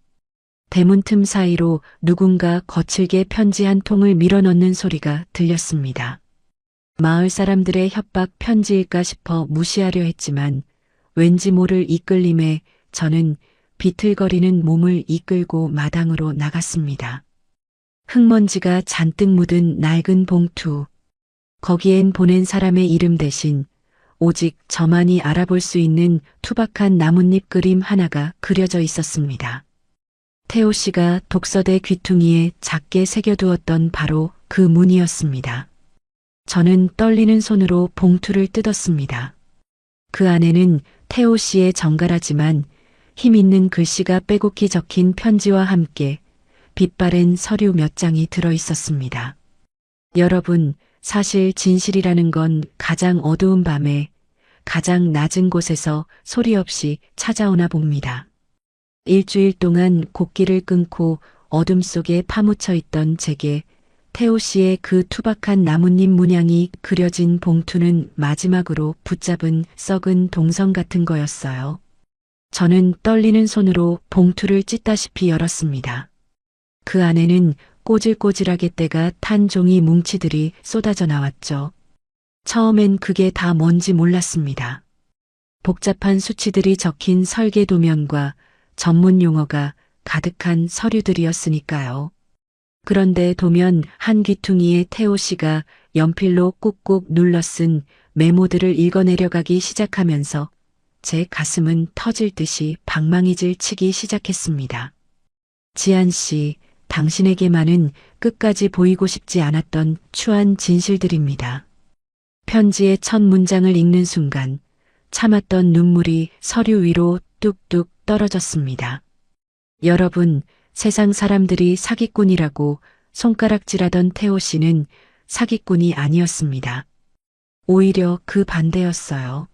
Speaker 2: 대문 틈 사이로 누군가 거칠게 편지 한 통을 밀어넣는 소리가 들렸습니다. 마을 사람들의 협박 편지일까 싶어 무시하려 했지만 왠지 모를 이끌림에 저는 비틀거리는 몸을 이끌고 마당으로 나갔습니다. 흙먼지가 잔뜩 묻은 낡은 봉투. 거기엔 보낸 사람의 이름 대신 오직 저만이 알아볼 수 있는 투박한 나뭇잎 그림 하나가 그려져 있었습니다. 태호 씨가 독서대 귀퉁이에 작게 새겨두었던 바로 그 문이었습니다. 저는 떨리는 손으로 봉투를 뜯었습니다. 그 안에는 태호 씨의 정갈하지만 힘있는 글씨가 빼곡히 적힌 편지와 함께 빛바랜 서류 몇 장이 들어 있었습니다. 여러분, 사실 진실이라는 건 가장 어두운 밤에 가장 낮은 곳에서 소리 없이 찾아오나 봅니다. 일주일 동안 곡기를 끊고 어둠 속에 파묻혀 있던 제게 태호 씨의 그 투박한 나뭇잎 문양이 그려진 봉투는 마지막으로 붙잡은 썩은 동성 같은 거였어요. 저는 떨리는 손으로 봉투를 찢다시피 열었습니다. 그 안에는 꼬질꼬질하게 때가 탄 종이 뭉치들이 쏟아져 나왔죠. 처음엔 그게 다 뭔지 몰랐습니다. 복잡한 수치들이 적힌 설계 도면과 전문 용어가 가득한 서류들이었으니까요. 그런데 도면 한 귀퉁이에 태호 씨가 연필로 꾹꾹 눌러 쓴 메모들을 읽어내려가기 시작하면서 제 가슴은 터질 듯이 방망이질 치기 시작했습니다. 지안 씨, 당신에게만은 끝까지 보이고 싶지 않았던 추한 진실들입니다. 편지의 첫 문장을 읽는 순간 참았던 눈물이 서류 위로 뚝뚝 떨어졌습니다. 여러분, 세상 사람들이 사기꾼이라고 손가락질하던 태호 씨는 사기꾼이 아니었습니다. 오히려 그 반대였어요.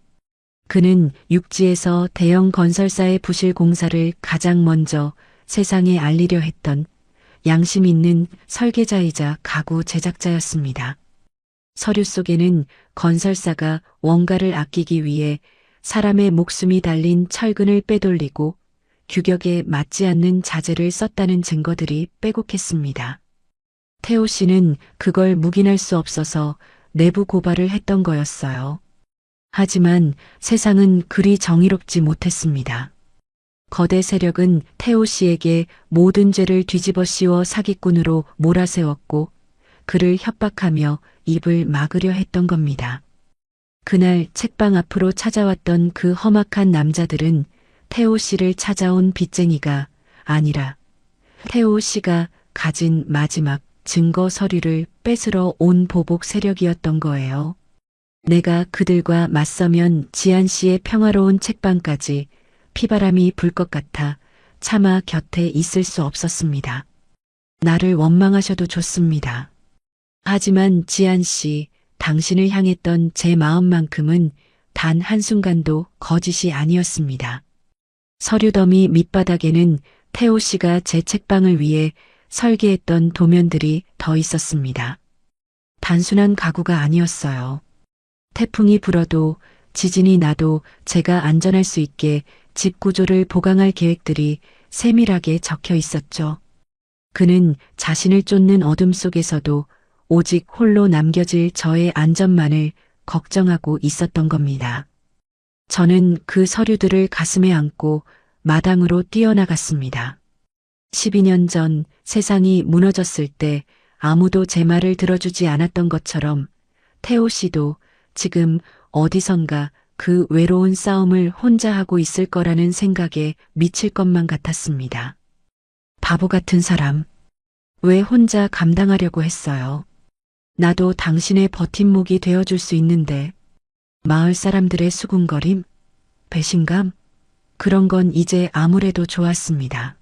Speaker 2: 그는 육지에서 대형 건설사의 부실 공사를 가장 먼저 세상에 알리려 했던 양심 있는 설계자이자 가구 제작자였습니다. 서류 속에는 건설사가 원가를 아끼기 위해 사람의 목숨이 달린 철근을 빼돌리고 규격에 맞지 않는 자재를 썼다는 증거들이 빼곡했습니다. 태호 씨는 그걸 묵인할 수 없어서 내부 고발을 했던 거였어요. 하지만 세상은 그리 정의롭지 못했습니다. 거대 세력은 태호 씨에게 모든 죄를 뒤집어 씌워 사기꾼으로 몰아세웠고 그를 협박하며 입을 막으려 했던 겁니다. 그날 책방 앞으로 찾아왔던 그 험악한 남자들은 태호 씨를 찾아온 빚쟁이가 아니라 태호 씨가 가진 마지막 증거 서류를 뺏으러 온 보복 세력이었던 거예요. 내가 그들과 맞서면 지안 씨의 평화로운 책방까지 피바람이 불 것 같아 차마 곁에 있을 수 없었습니다. 나를 원망하셔도 좋습니다. 하지만 지안 씨, 당신을 향했던 제 마음만큼은 단 한순간도 거짓이 아니었습니다. 서류 더미 밑바닥에는 태호 씨가 제 책방을 위해 설계했던 도면들이 더 있었습니다. 단순한 가구가 아니었어요. 태풍이 불어도 지진이 나도 제가 안전할 수 있게 집 구조를 보강할 계획들이 세밀하게 적혀 있었죠. 그는 자신을 쫓는 어둠 속에서도 오직 홀로 남겨질 저의 안전만을 걱정하고 있었던 겁니다. 저는 그 서류들을 가슴에 안고 마당으로 뛰어나갔습니다. 12년 전 세상이 무너졌을 때 아무도 제 말을 들어주지 않았던 것처럼 태호 씨도 지금 어디선가 그 외로운 싸움을 혼자 하고 있을 거라는 생각에 미칠 것만 같았습니다. 바보 같은 사람, 왜 혼자 감당하려고 했어요? 나도 당신의 버팀목이 되어줄 수 있는데 마을 사람들의 수군거림, 배신감, 그런 건 이제 아무래도 좋았습니다.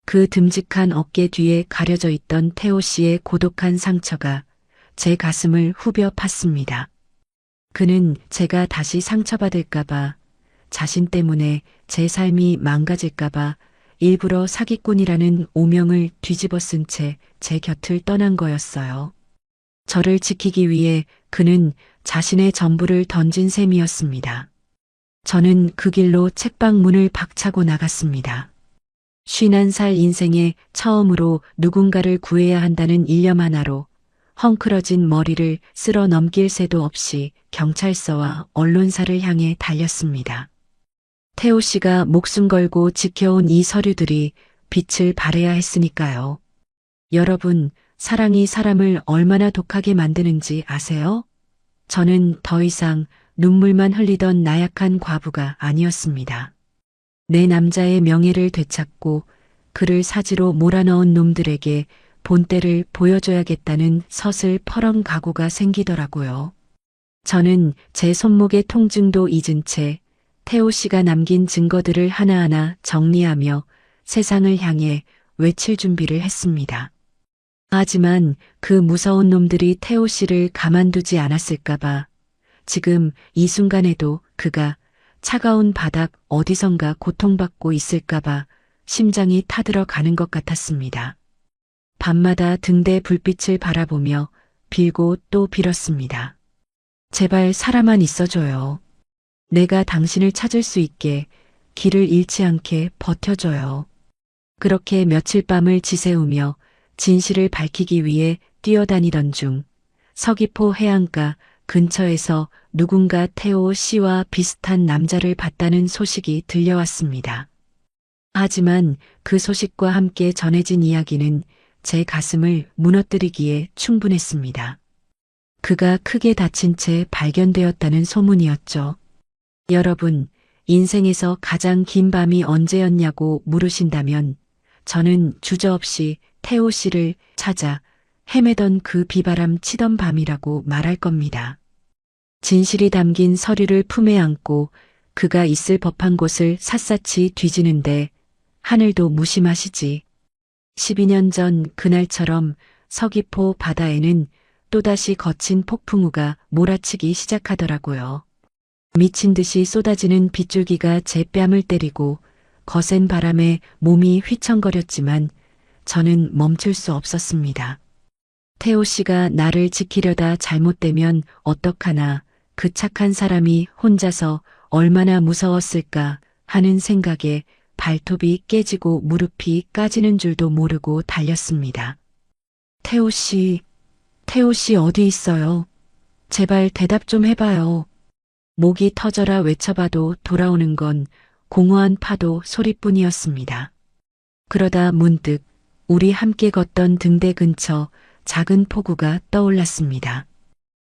Speaker 2: 그 듬직한 어깨 뒤에 가려져 있던 태호 씨의 고독한 상처가 제 가슴을 후벼 팠습니다. 그는 제가 다시 상처받을까봐, 자신 때문에 제 삶이 망가질까봐 일부러 사기꾼이라는 오명을 뒤집어 쓴 채 제 곁을 떠난 거였어요. 저를 지키기 위해 그는 자신의 전부를 던진 셈이었습니다. 저는 그 길로 책방 문을 박차고 나갔습니다. 51살 인생에 처음으로 누군가를 구해야 한다는 일념 하나로 헝클어진 머리를 쓸어 넘길 새도 없이 경찰서와 언론사를 향해 달렸습니다. 태호 씨가 목숨 걸고 지켜온 이 서류들이 빛을 발해야 했으니까요. 여러분, 사랑이 사람을 얼마나 독하게 만드는지 아세요? 저는 더 이상 눈물만 흘리던 나약한 과부가 아니었습니다. 내 남자의 명예를 되찾고 그를 사지로 몰아넣은 놈들에게 본때를 보여줘야겠다는 서슬퍼런 각오가 생기더라고요. 저는 제 손목의 통증도 잊은 채 태호 씨가 남긴 증거들을 하나하나 정리하며 세상을 향해 외칠 준비를 했습니다. 하지만 그 무서운 놈들이 태호 씨를 가만두지 않았을까봐 지금 이 순간에도 그가 차가운 바닥 어디선가 고통받고 있을까봐 심장이 타들어 가는 것 같았습니다. 밤마다 등대 불빛을 바라보며 빌고 또 빌었습니다. 제발 살아만 있어줘요. 내가 당신을 찾을 수 있게 길을 잃지 않게 버텨줘요. 그렇게 며칠 밤을 지새우며 진실을 밝히기 위해 뛰어다니던 중 서귀포 해안가 근처에서 누군가 태호 씨와 비슷한 남자를 봤다는 소식이 들려왔습니다. 하지만 그 소식과 함께 전해진 이야기는 제 가슴을 무너뜨리기에 충분했습니다. 그가 크게 다친 채 발견되었다는 소문이었죠. 여러분, 인생에서 가장 긴 밤이 언제였냐고 물으신다면 저는 주저없이 태호 씨를 찾아 헤매던 그 비바람 치던 밤이라고 말할 겁니다. 진실이 담긴 서류를 품에 안고 그가 있을 법한 곳을 샅샅이 뒤지는데 하늘도 무심하시지. 12년 전 그날처럼 서귀포 바다에는 또다시 거친 폭풍우가 몰아치기 시작하더라고요. 미친 듯이 쏟아지는 빗줄기가 제 뺨을 때리고 거센 바람에 몸이 휘청거렸지만 저는 멈출 수 없었습니다. 태호 씨가 나를 지키려다 잘못되면 어떡하나, 그 착한 사람이 혼자서 얼마나 무서웠을까 하는 생각에 발톱이 깨지고 무릎이 까지는 줄도 모르고 달렸습니다. 태호 씨 어디 있어요? 제발 대답 좀 해봐요. 목이 터져라 외쳐봐도 돌아오는 건 공허한 파도 소리뿐이었습니다. 그러다 문득 우리 함께 걷던 등대 근처 작은 포구가 떠올랐습니다.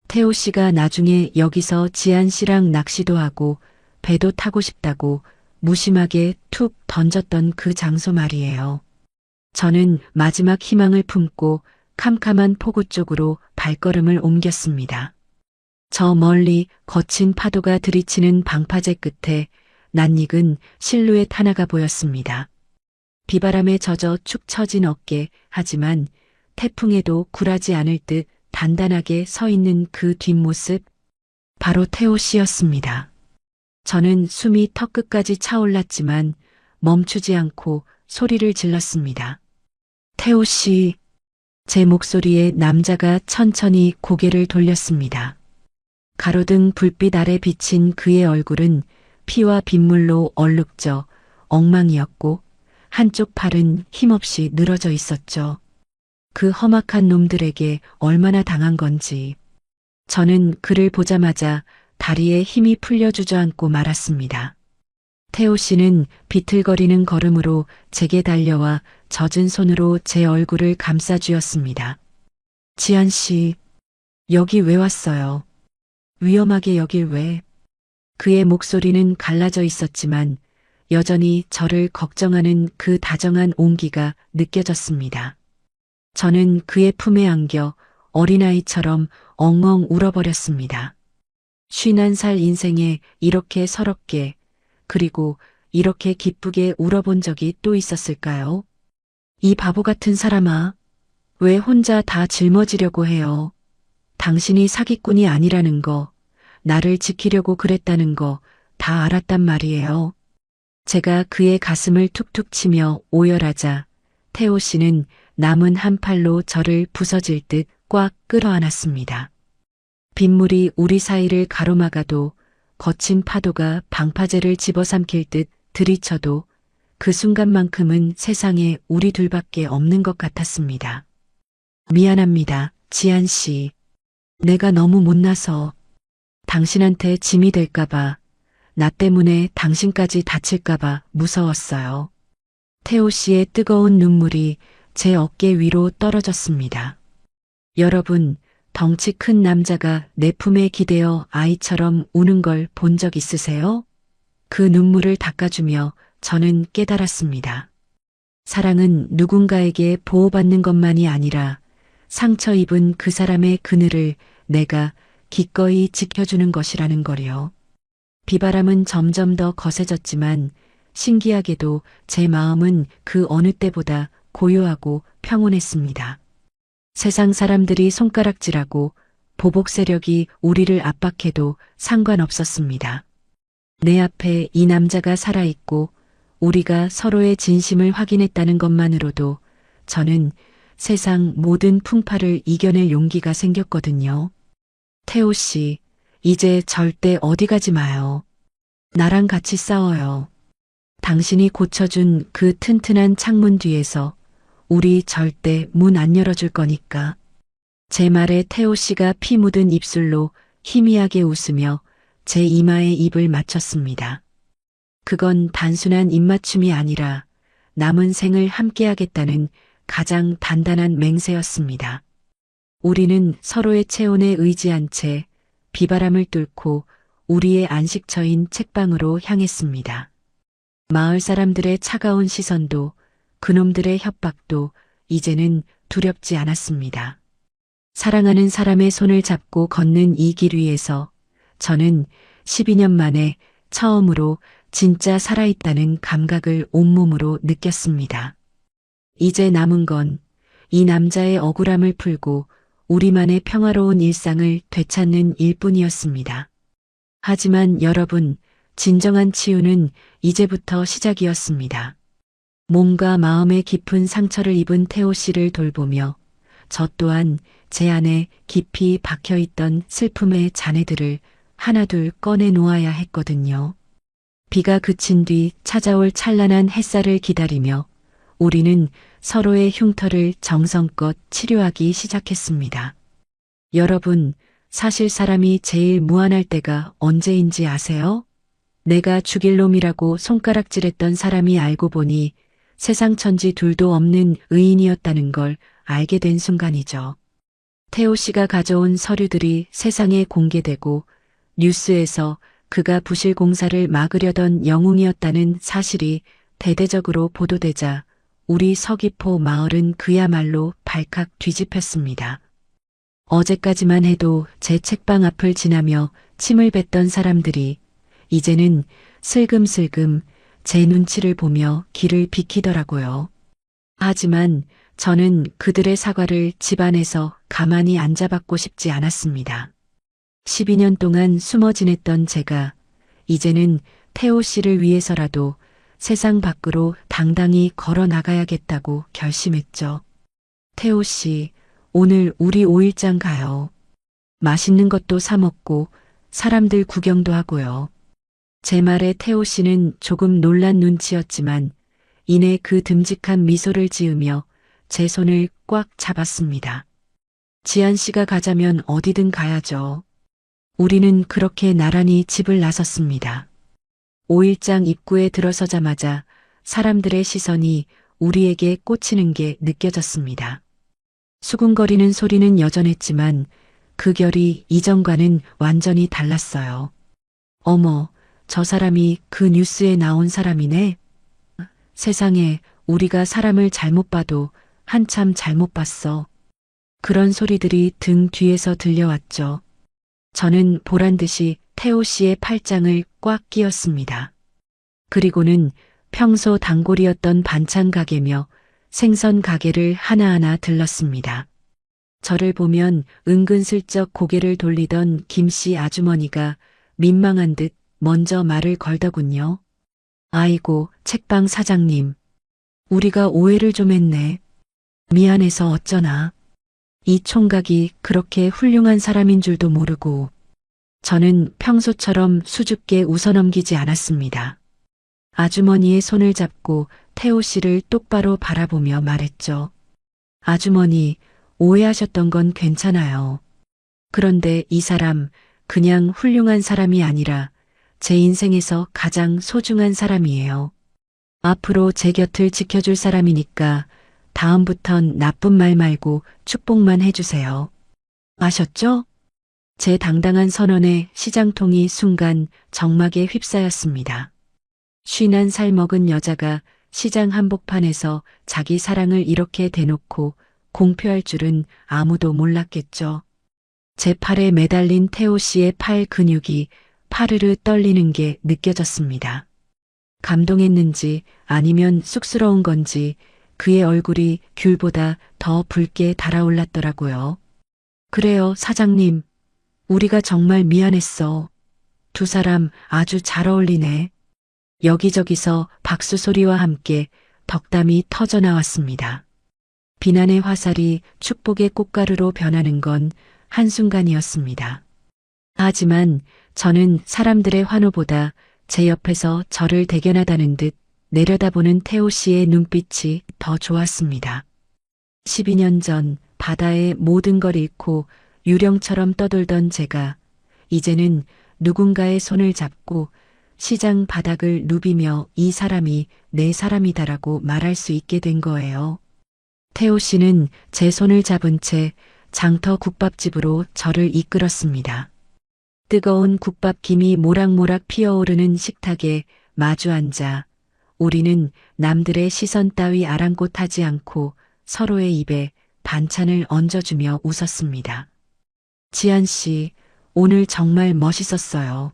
Speaker 2: 태호 씨가 나중에 여기서 지한 씨랑 낚시도 하고 배도 타고 싶다고 무심하게 툭 던졌던 그 장소 말이에요. 저는 마지막 희망을 품고 캄캄한 포구 쪽으로 발걸음을 옮겼습니다. 저 멀리 거친 파도가 들이치는 방파제 끝에 낯익은 실루엣 하나가 보였습니다. 비바람에 젖어 축 처진 어깨, 하지만 태풍에도 굴하지 않을 듯 단단하게 서 있는 그 뒷모습, 바로 태호 씨였습니다. 저는 숨이 턱끝까지 차올랐지만 멈추지 않고 소리를 질렀습니다. 태호 씨. 제 목소리에 남자가 천천히 고개를 돌렸습니다. 가로등 불빛 아래 비친 그의 얼굴은 피와 빗물로 얼룩져 엉망이었고 한쪽 팔은 힘없이 늘어져 있었죠. 그 험악한 놈들에게 얼마나 당한 건지. 저는 그를 보자마자 다리에 힘이 풀려 주저앉고 말았습니다. 태호 씨는 비틀거리는 걸음으로 제게 달려와 젖은 손으로 제 얼굴을 감싸주었습니다. 지한 씨, 여기 왜 왔어요? 위험하게 여길 왜? 그의 목소리는 갈라져 있었지만 여전히 저를 걱정하는 그 다정한 온기가 느껴졌습니다. 저는 그의 품에 안겨 어린아이처럼 엉엉 울어버렸습니다. 51살 인생에 이렇게 서럽게, 그리고 이렇게 기쁘게 울어본 적이 또 있었을까요? 이 바보 같은 사람아, 왜 혼자 다 짊어지려고 해요? 당신이 사기꾼이 아니라는 거, 나를 지키려고 그랬다는 거 다 알았단 말이에요. 제가 그의 가슴을 툭툭 치며 오열하자 태호 씨는 남은 한 팔로 저를 부서질 듯 꽉 끌어안았습니다. 빗물이 우리 사이를 가로막아도 거친 파도가 방파제를 집어삼킬 듯 들이쳐도 그 순간만큼은 세상에 우리 둘밖에 없는 것 같았습니다. 미안합니다, 지한 씨. 내가 너무 못나서 당신한테 짐이 될까봐, 나 때문에 당신까지 다칠까봐 무서웠어요. 태호 씨의 뜨거운 눈물이 제 어깨 위로 떨어졌습니다. 여러분, 덩치 큰 남자가 내 품에 기대어 아이처럼 우는 걸 본 적 있으세요? 그 눈물을 닦아주며 저는 깨달았습니다. 사랑은 누군가에게 보호받는 것만이 아니라 상처 입은 그 사람의 그늘을 내가 기꺼이 지켜주는 것이라는 거요. 비바람은 점점 더 거세졌지만 신기하게도 제 마음은 그 어느 때보다 고요하고 평온했습니다. 세상 사람들이 손가락질하고 보복 세력이 우리를 압박해도 상관없었습니다. 내 앞에 이 남자가 살아있고 우리가 서로의 진심을 확인했다는 것만으로도 저는 세상 모든 풍파를 이겨낼 용기가 생겼거든요. 태호 씨, 이제 절대 어디 가지 마요. 나랑 같이 싸워요. 당신이 고쳐준 그 튼튼한 창문 뒤에서 우리 절대 문 안 열어줄 거니까. 제 말에 태호 씨가 피 묻은 입술로 희미하게 웃으며 제 이마에 입을 맞췄습니다. 그건 단순한 입맞춤이 아니라 남은 생을 함께하겠다는 가장 단단한 맹세였습니다. 우리는 서로의 체온에 의지한 채 비바람을 뚫고 우리의 안식처인 책방으로 향했습니다. 마을 사람들의 차가운 시선도 그놈들의 협박도 이제는 두렵지 않았습니다. 사랑하는 사람의 손을 잡고 걷는 이 길 위에서 저는 12년 만에 처음으로 진짜 살아있다는 감각을 온몸으로 느꼈습니다. 이제 남은 건 이 남자의 억울함을 풀고 우리만의 평화로운 일상을 되찾는 일뿐이었습니다. 하지만 여러분, 진정한 치유는 이제부터 시작이었습니다. 몸과 마음의 깊은 상처를 입은 태호 씨를 돌보며 저 또한 제 안에 깊이 박혀있던 슬픔의 잔해들을 하나둘 꺼내 놓아야 했거든요. 비가 그친 뒤 찾아올 찬란한 햇살을 기다리며 우리는 서로의 흉터를 정성껏 치료하기 시작했습니다. 여러분, 사실 사람이 제일 무한할 때가 언제인지 아세요? 내가 죽일 놈이라고 손가락질했던 사람이 알고 보니 세상 천지 둘도 없는 의인이었다는 걸 알게 된 순간이죠. 태호 씨가 가져온 서류들이 세상에 공개되고 뉴스에서 그가 부실 공사를 막으려던 영웅이었다는 사실이 대대적으로 보도되자 우리 서귀포 마을은 그야말로 발칵 뒤집혔습니다. 어제까지만 해도 제 책방 앞을 지나며 침을 뱉던 사람들이 이제는 슬금슬금 제 눈치를 보며 길을 비키더라고요. 하지만 저는 그들의 사과를 집안에서 가만히 앉아받고 싶지 않았습니다. 12년 동안 숨어 지냈던 제가 이제는 태호 씨를 위해서라도 세상 밖으로 당당히 걸어 나가야겠다고 결심했죠. 태호 씨, 오늘 우리 5일장 가요. 맛있는 것도 사 먹고 사람들 구경도 하고요. 제 말에 태호 씨는 조금 놀란 눈치였지만 이내 그 듬직한 미소를 지으며 제 손을 꽉 잡았습니다. 지한 씨가 가자면 어디든 가야죠. 우리는 그렇게 나란히 집을 나섰습니다. 5일장 입구에 들어서자마자 사람들의 시선이 우리에게 꽂히는 게 느껴졌습니다. 수군거리는 소리는 여전했지만 그 결이 이전과는 완전히 달랐어요. 어머, 저 사람이 그 뉴스에 나온 사람이네. 세상에, 우리가 사람을 잘못 봐도 한참 잘못 봤어. 그런 소리들이 등 뒤에서 들려왔죠. 저는 보란듯이 태호 씨의 팔짱을 꽉 끼었습니다. 그리고는 평소 단골이었던 반찬 가게며 생선 가게를 하나하나 들렀습니다. 저를 보면 은근슬쩍 고개를 돌리던 김씨 아주머니가 민망한 듯 먼저 말을 걸더군요. 아이고, 책방 사장님. 우리가 오해를 좀 했네. 미안해서 어쩌나. 이 총각이 그렇게 훌륭한 사람인 줄도 모르고. 저는 평소처럼 수줍게 웃어넘기지 않았습니다. 아주머니의 손을 잡고 태호 씨를 똑바로 바라보며 말했죠. 아주머니, 오해하셨던 건 괜찮아요. 그런데 이 사람 그냥 훌륭한 사람이 아니라 제 인생에서 가장 소중한 사람이에요. 앞으로 제 곁을 지켜줄 사람이니까 다음부턴 나쁜 말 말고 축복만 해주세요. 아셨죠? 제 당당한 선언에 시장통이 순간 정막에 휩싸였습니다. 51살 먹은 여자가 시장 한복판에서 자기 사랑을 이렇게 대놓고 공표할 줄은 아무도 몰랐겠죠. 제 팔에 매달린 태호 씨의 팔 근육이 파르르 떨리는 게 느껴졌습니다. 감동했는지 아니면 쑥스러운 건지 그의 얼굴이 귤보다 더 붉게 달아올랐더라고요. 그래요, 사장님. 우리가 정말 미안했어. 두 사람 아주 잘 어울리네. 여기저기서 박수 소리와 함께 덕담이 터져 나왔습니다. 비난의 화살이 축복의 꽃가루로 변하는 건 한순간이었습니다. 하지만 저는 사람들의 환호보다 제 옆에서 저를 대견하다는 듯 내려다보는 태호 씨의 눈빛이 더 좋았습니다. 12년 전 바다의 모든 걸 잃고 유령처럼 떠돌던 제가 이제는 누군가의 손을 잡고 시장 바닥을 누비며 이 사람이 내 사람이다라고 말할 수 있게 된 거예요. 태호 씨는 제 손을 잡은 채 장터 국밥집으로 저를 이끌었습니다. 뜨거운 국밥 김이 모락모락 피어오르는 식탁에 마주 앉아 우리는 남들의 시선 따위 아랑곳하지 않고 서로의 입에 반찬을 얹어주며 웃었습니다. 지한 씨, 오늘 정말 멋있었어요.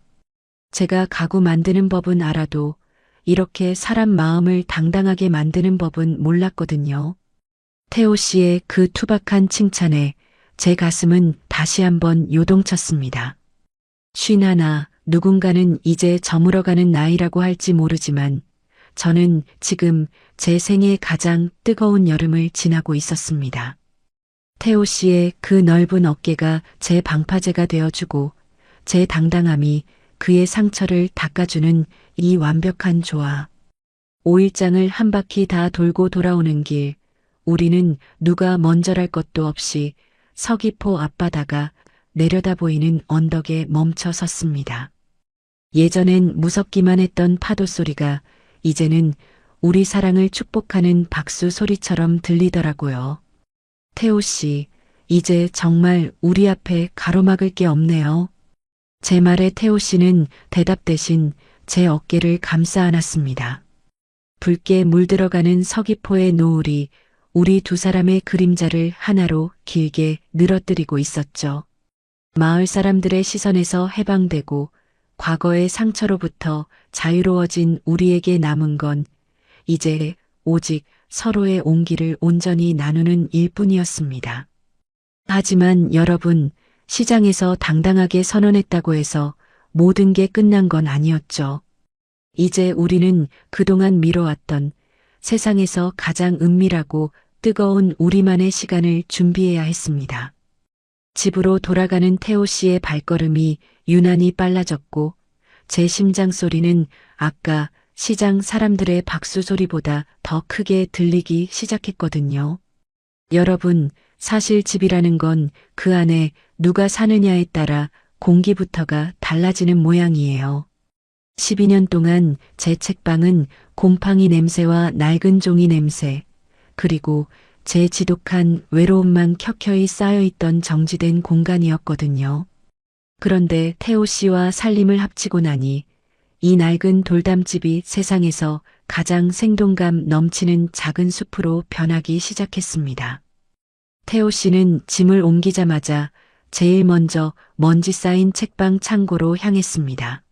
Speaker 2: 제가 가구 만드는 법은 알아도 이렇게 사람 마음을 당당하게 만드는 법은 몰랐거든요. 태호 씨의 그 투박한 칭찬에 제 가슴은 다시 한번 요동쳤습니다. 51, 누군가는 이제 저물어가는 나이라고 할지 모르지만 저는 지금 제 생애 가장 뜨거운 여름을 지나고 있었습니다. 태호 씨의 그 넓은 어깨가 제 방파제가 되어주고 제 당당함이 그의 상처를 닦아주는 이 완벽한 조화. 5일장을 한 바퀴 다 돌고 돌아오는 길, 우리는 누가 먼저랄 것도 없이 서귀포 앞바다가 내려다 보이는 언덕에 멈춰 섰습니다. 예전엔 무섭기만 했던 파도 소리가 이제는 우리 사랑을 축복하는 박수 소리처럼 들리더라고요. 태호 씨, 이제 정말 우리 앞에 가로막을 게 없네요. 제 말에 태호 씨는 대답 대신 제 어깨를 감싸 안았습니다. 붉게 물들어가는 서귀포의 노을이 우리 두 사람의 그림자를 하나로 길게 늘어뜨리고 있었죠. 마을 사람들의 시선에서 해방되고 과거의 상처로부터 자유로워진 우리에게 남은 건 이제 오직 서로의 온기를 온전히 나누는 일뿐이었습니다. 하지만 여러분, 시장에서 당당하게 선언했다고 해서 모든 게 끝난 건 아니었죠. 이제 우리는 그동안 미뤄왔던 세상에서 가장 은밀하고 뜨거운 우리만의 시간을 준비해야 했습니다. 집으로 돌아가는 태호 씨의 발걸음이 유난히 빨라졌고 제 심장 소리는 아까 시장 사람들의 박수 소리보다 더 크게 들리기 시작했거든요. 여러분, 사실 집이라는 건 그 안에 누가 사느냐에 따라 공기부터가 달라지는 모양이에요. 12년 동안 제 책방은 곰팡이 냄새와 낡은 종이 냄새, 그리고 제 지독한 외로움만 켜켜이 쌓여있던 정지된 공간이었거든요. 그런데 태호 씨와 살림을 합치고 나니 이 낡은 돌담집이 세상에서 가장 생동감 넘치는 작은 숲으로 변하기 시작했습니다. 태호 씨는 짐을 옮기자마자 제일 먼저 먼지 쌓인 책방 창고로 향했습니다.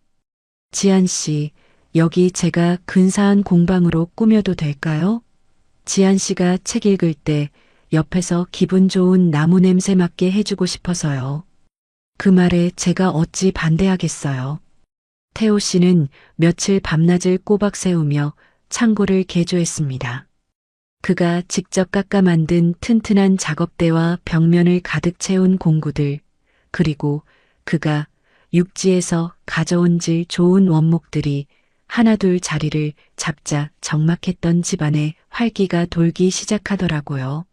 Speaker 2: 지한 씨, 여기 제가 근사한 공방으로 꾸며도 될까요? 지한 씨가 책 읽을 때 옆에서 기분 좋은 나무 냄새 맡게 해주고 싶어서요. 그 말에 제가 어찌 반대하겠어요. 태호 씨는 며칠 밤낮을 꼬박 세우며 창고를 개조했습니다. 그가 직접 깎아 만든 튼튼한 작업대와 벽면을 가득 채운 공구들, 그리고 그가 육지에서 가져온 질 좋은 원목들이 하나둘 자리를 잡자 적막했던 집안에 활기가 돌기 시작하더라고요.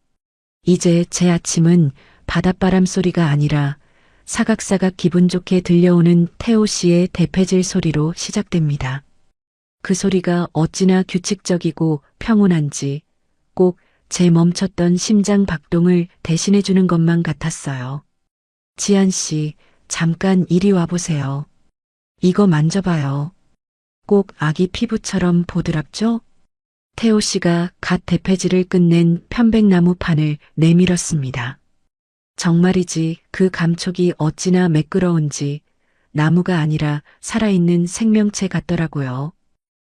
Speaker 2: 이제 제 아침은 바닷바람 소리가 아니라 사각사각 기분 좋게 들려오는 태호 씨의 대패질 소리로 시작됩니다. 그 소리가 어찌나 규칙적이고 평온한지 꼭 제 멈췄던 심장 박동을 대신해주는 것만 같았어요. 지한 씨, 잠깐 이리 와보세요. 이거 만져봐요. 꼭 아기 피부처럼 보드랍죠? 태호 씨가 갓 대패질을 끝낸 편백나무 판을 내밀었습니다. 정말이지 그 감촉이 어찌나 매끄러운지 나무가 아니라 살아있는 생명체 같더라고요.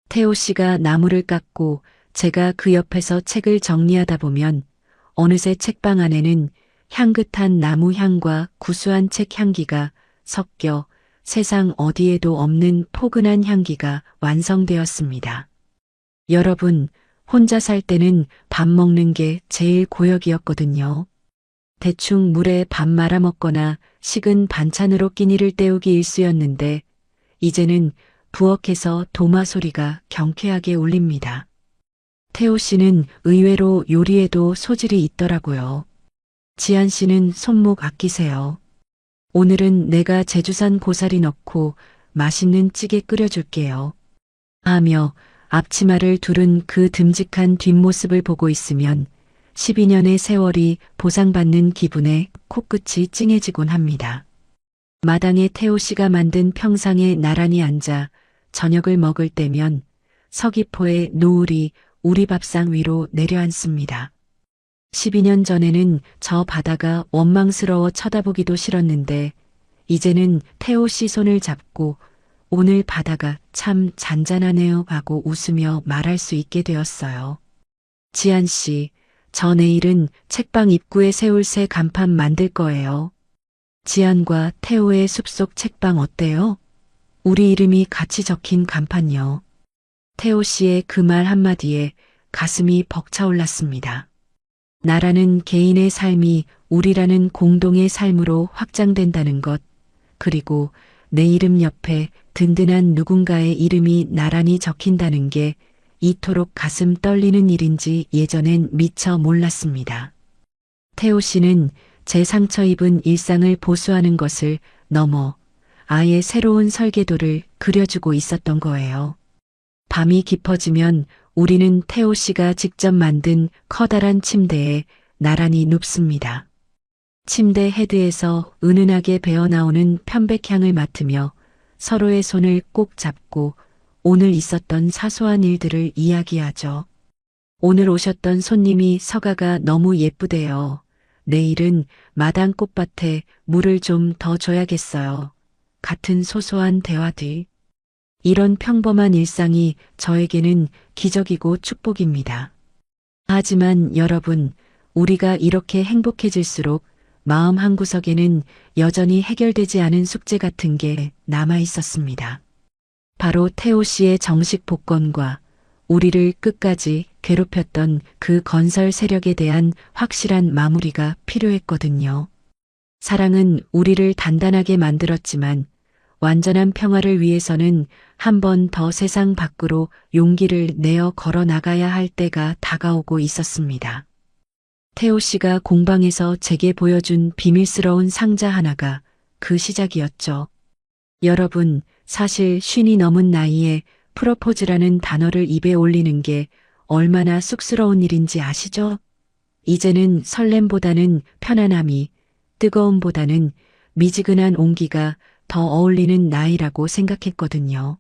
Speaker 2: 태호 씨가 나무를 깎고 제가 그 옆에서 책을 정리하다 보면 어느새 책방 안에는 향긋한 나무 향과 구수한 책 향기가 섞여 세상 어디에도 없는 포근한 향기가 완성되었습니다. 여러분, 혼자 살 때는 밥 먹는 게 제일 고역이었거든요. 대충 물에 밥 말아 먹거나 식은 반찬으로 끼니를 때우기 일쑤였는데 이제는 부엌에서 도마 소리가 경쾌하게 울립니다. 태호 씨는 의외로 요리에도 소질이 있더라고요. 지한 씨는 손목 아끼세요. 오늘은 내가 제주산 고사리 넣고 맛있는 찌개 끓여줄게요. 하며 앞치마를 두른 그 듬직한 뒷모습을 보고 있으면 12년의 세월이 보상받는 기분에 코끝이 찡해지곤 합니다. 마당에 태호 씨가 만든 평상에 나란히 앉아 저녁을 먹을 때면 서귀포의 노을이 우리 밥상 위로 내려앉습니다. 12년 전에는 저 바다가 원망스러워 쳐다보기도 싫었는데 이제는 태호 씨 손을 잡고 오늘 바다가 참 잔잔하네요 하고 웃으며 말할 수 있게 되었어요. 지한 씨, 저 내일은 책방 입구에 세울 새 간판 만들 거예요. 지한과 태호의 숲속 책방 어때요? 우리 이름이 같이 적힌 간판요. 태호 씨의 그 말 한마디에 가슴이 벅차올랐습니다. 나라는 개인의 삶이 우리라는 공동의 삶으로 확장된다는 것, 그리고 내 이름 옆에 든든한 누군가의 이름이 나란히 적힌다는 게 이토록 가슴 떨리는 일인지 예전엔 미처 몰랐습니다. 태호 씨는 제 상처 입은 일상을 보수하는 것을 넘어 아예 새로운 설계도를 그려주고 있었던 거예요. 밤이 깊어지면 우리는 태호 씨가 직접 만든 커다란 침대에 나란히 눕습니다. 침대 헤드에서 은은하게 배어나오는 편백향을 맡으며 서로의 손을 꼭 잡고 오늘 있었던 사소한 일들을 이야기하죠. 오늘 오셨던 손님이 서가가 너무 예쁘대요. 내일은 마당 꽃밭에 물을 좀 더 줘야겠어요. 같은 소소한 대화들. 이런 평범한 일상이 저에게는 기적이고 축복입니다. 하지만 여러분, 우리가 이렇게 행복해질수록 마음 한구석에는 여전히 해결되지 않은 숙제 같은 게 남아 있었습니다. 바로 태호 씨의 정식 복권과 우리를 끝까지 괴롭혔던 그 건설 세력에 대한 확실한 마무리가 필요했거든요. 사랑은 우리를 단단하게 만들었지만 완전한 평화를 위해서는 한 번 더 세상 밖으로 용기를 내어 걸어 나가야 할 때가 다가오고 있었습니다. 태호 씨가 공방에서 제게 보여준 비밀스러운 상자 하나가 그 시작이었죠. 여러분, 사실 50이 넘은 나이에 프로포즈라는 단어를 입에 올리는 게 얼마나 쑥스러운 일인지 아시죠? 이제는 설렘보다는 편안함이, 뜨거움보다는 미지근한 온기가 더 어울리는 나이라고 생각했거든요.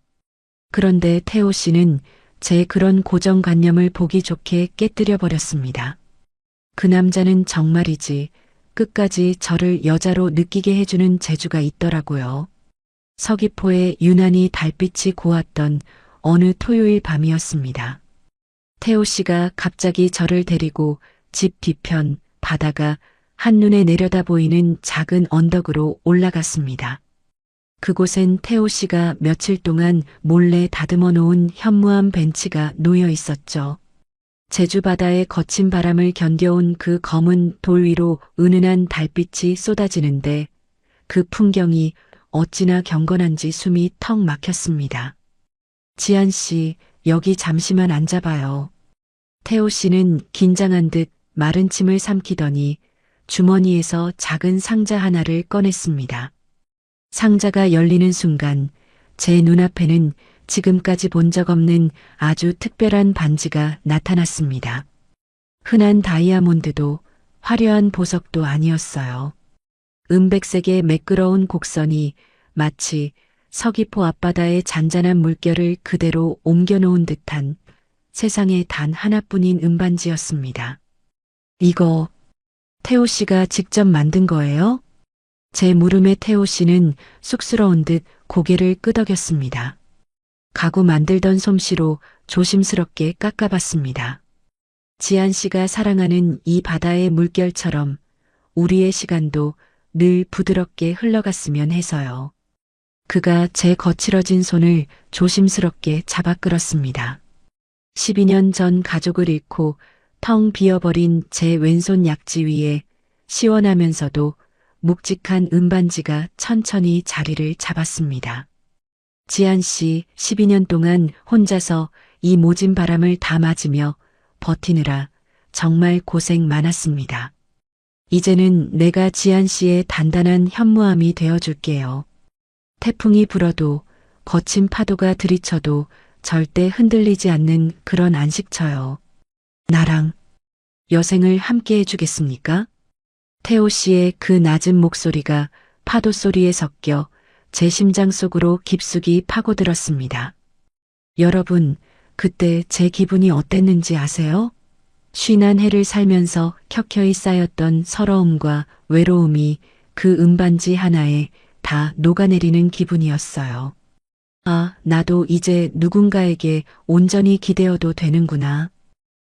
Speaker 2: 그런데 태호 씨는 제 그런 고정관념을 보기 좋게 깨뜨려 버렸습니다. 그 남자는 정말이지 끝까지 저를 여자로 느끼게 해주는 재주가 있더라고요. 서귀포에 유난히 달빛이 고왔던 어느 토요일 밤이었습니다. 태호 씨가 갑자기 저를 데리고 집 뒤편 바다가 한눈에 내려다 보이는 작은 언덕으로 올라갔습니다. 그곳엔 태호 씨가 며칠 동안 몰래 다듬어 놓은 현무암 벤치가 놓여 있었죠. 제주 바다의 거친 바람을 견뎌온 그 검은 돌 위로 은은한 달빛이 쏟아지는데 그 풍경이 어찌나 경건한지 숨이 턱 막혔습니다. 지한 씨, 여기 잠시만 앉아봐요. 태호 씨는 긴장한 듯 마른 침을 삼키더니 주머니에서 작은 상자 하나를 꺼냈습니다. 상자가 열리는 순간 제 눈앞에는 지금까지 본 적 없는 아주 특별한 반지가 나타났습니다. 흔한 다이아몬드도 화려한 보석도 아니었어요. 은백색의 매끄러운 곡선이 마치 서귀포 앞바다의 잔잔한 물결을 그대로 옮겨놓은 듯한 세상에 단 하나뿐인 은반지였습니다. 이거 태호 씨가 직접 만든 거예요? 제 물음에 태호 씨는 쑥스러운 듯 고개를 끄덕였습니다. 가구 만들던 솜씨로 조심스럽게 깎아봤습니다. 지한 씨가 사랑하는 이 바다의 물결처럼 우리의 시간도 늘 부드럽게 흘러갔으면 해서요. 그가 제 거칠어진 손을 조심스럽게 잡아 끌었습니다. 12년 전 가족을 잃고 텅 비어버린 제 왼손 약지 위에 시원하면서도 묵직한 은반지가 천천히 자리를 잡았습니다. 지한 씨 12년 동안 혼자서 이 모진 바람을 다 맞으며 버티느라 정말 고생 많았습니다. 이제는 내가 지한 씨의 단단한 현무암이 되어줄게요. 태풍이 불어도 거친 파도가 들이쳐도 절대 흔들리지 않는 그런 안식처요. 나랑 여생을 함께 해주겠습니까? 태호 씨의 그 낮은 목소리가 파도 소리에 섞여 제 심장 속으로 깊숙이 파고들었습니다. 여러분, 그때 제 기분이 어땠는지 아세요? 쉬난 해를 살면서 켜켜이 쌓였던 서러움과 외로움이 그 은반지 하나에 다 녹아내리는 기분이었어요. 아, 나도 이제 누군가에게 온전히 기대어도 되는구나.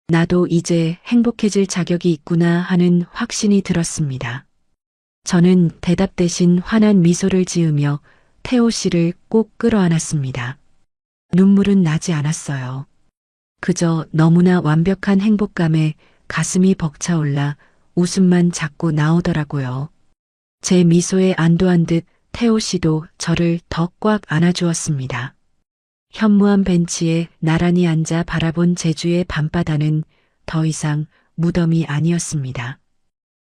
Speaker 2: 나도 이제 행복해질 자격이 있구나 하는 확신이 들었습니다. 저는 대답 대신 환한 미소를 지으며 태호 씨를 꼭 끌어안았습니다. 눈물은 나지 않았어요. 그저 너무나 완벽한 행복감에 가슴이 벅차올라 웃음만 자꾸 나오더라고요. 제 미소에 안도한 듯 태호 씨도 저를 더 꽉 안아주었습니다. 현무암 벤치에 나란히 앉아 바라본 제주의 밤바다는 더 이상 무덤이 아니었습니다.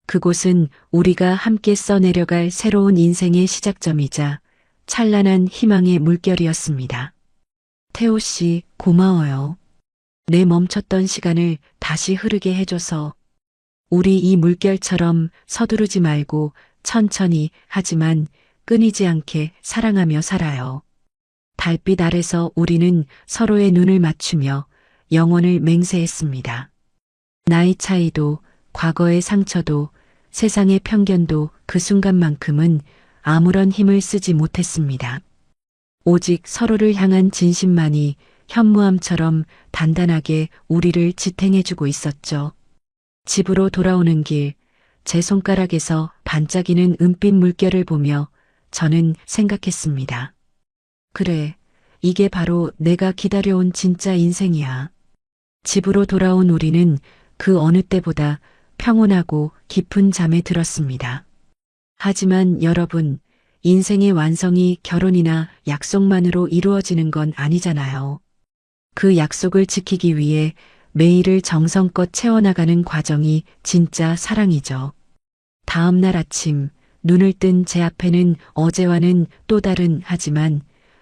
Speaker 2: 그곳은 우리가 함께 써내려갈 새로운 인생의 시작점이자 찬란한 희망의 물결이었습니다. 태호 씨, 고마워요. 내 멈췄던 시간을 다시 흐르게 해줘서. 우리 이 물결처럼 서두르지 말고 천천히 하지만 끊이지 않게 사랑하며 살아요. 달빛 아래서 우리는 서로의 눈을 맞추며 영원을 맹세했습니다. 나이 차이도, 과거의 상처도, 세상의 편견도 그 순간만큼은 아무런 힘을 쓰지 못했습니다. 오직 서로를 향한 진심만이 현무암처럼 단단하게 우리를 지탱해주고 있었죠. 집으로 돌아오는 길, 제 손가락에서 반짝이는 은빛 물결을 보며 저는 생각했습니다. 그래, 이게 바로 내가 기다려온 진짜 인생이야. 집으로 돌아온 우리는 그 어느 때보다 평온하고 깊은 잠에 들었습니다. 하지만 여러분, 인생의 완성이 결혼이나 약속만으로 이루어지는 건 아니잖아요. 그 약속을 지키기 위해 매일을 정성껏 채워나가는 과정이 진짜 사랑이죠. 다음 날 아침, 눈을 뜬 제 앞에는 어제와는 또 다른 하지만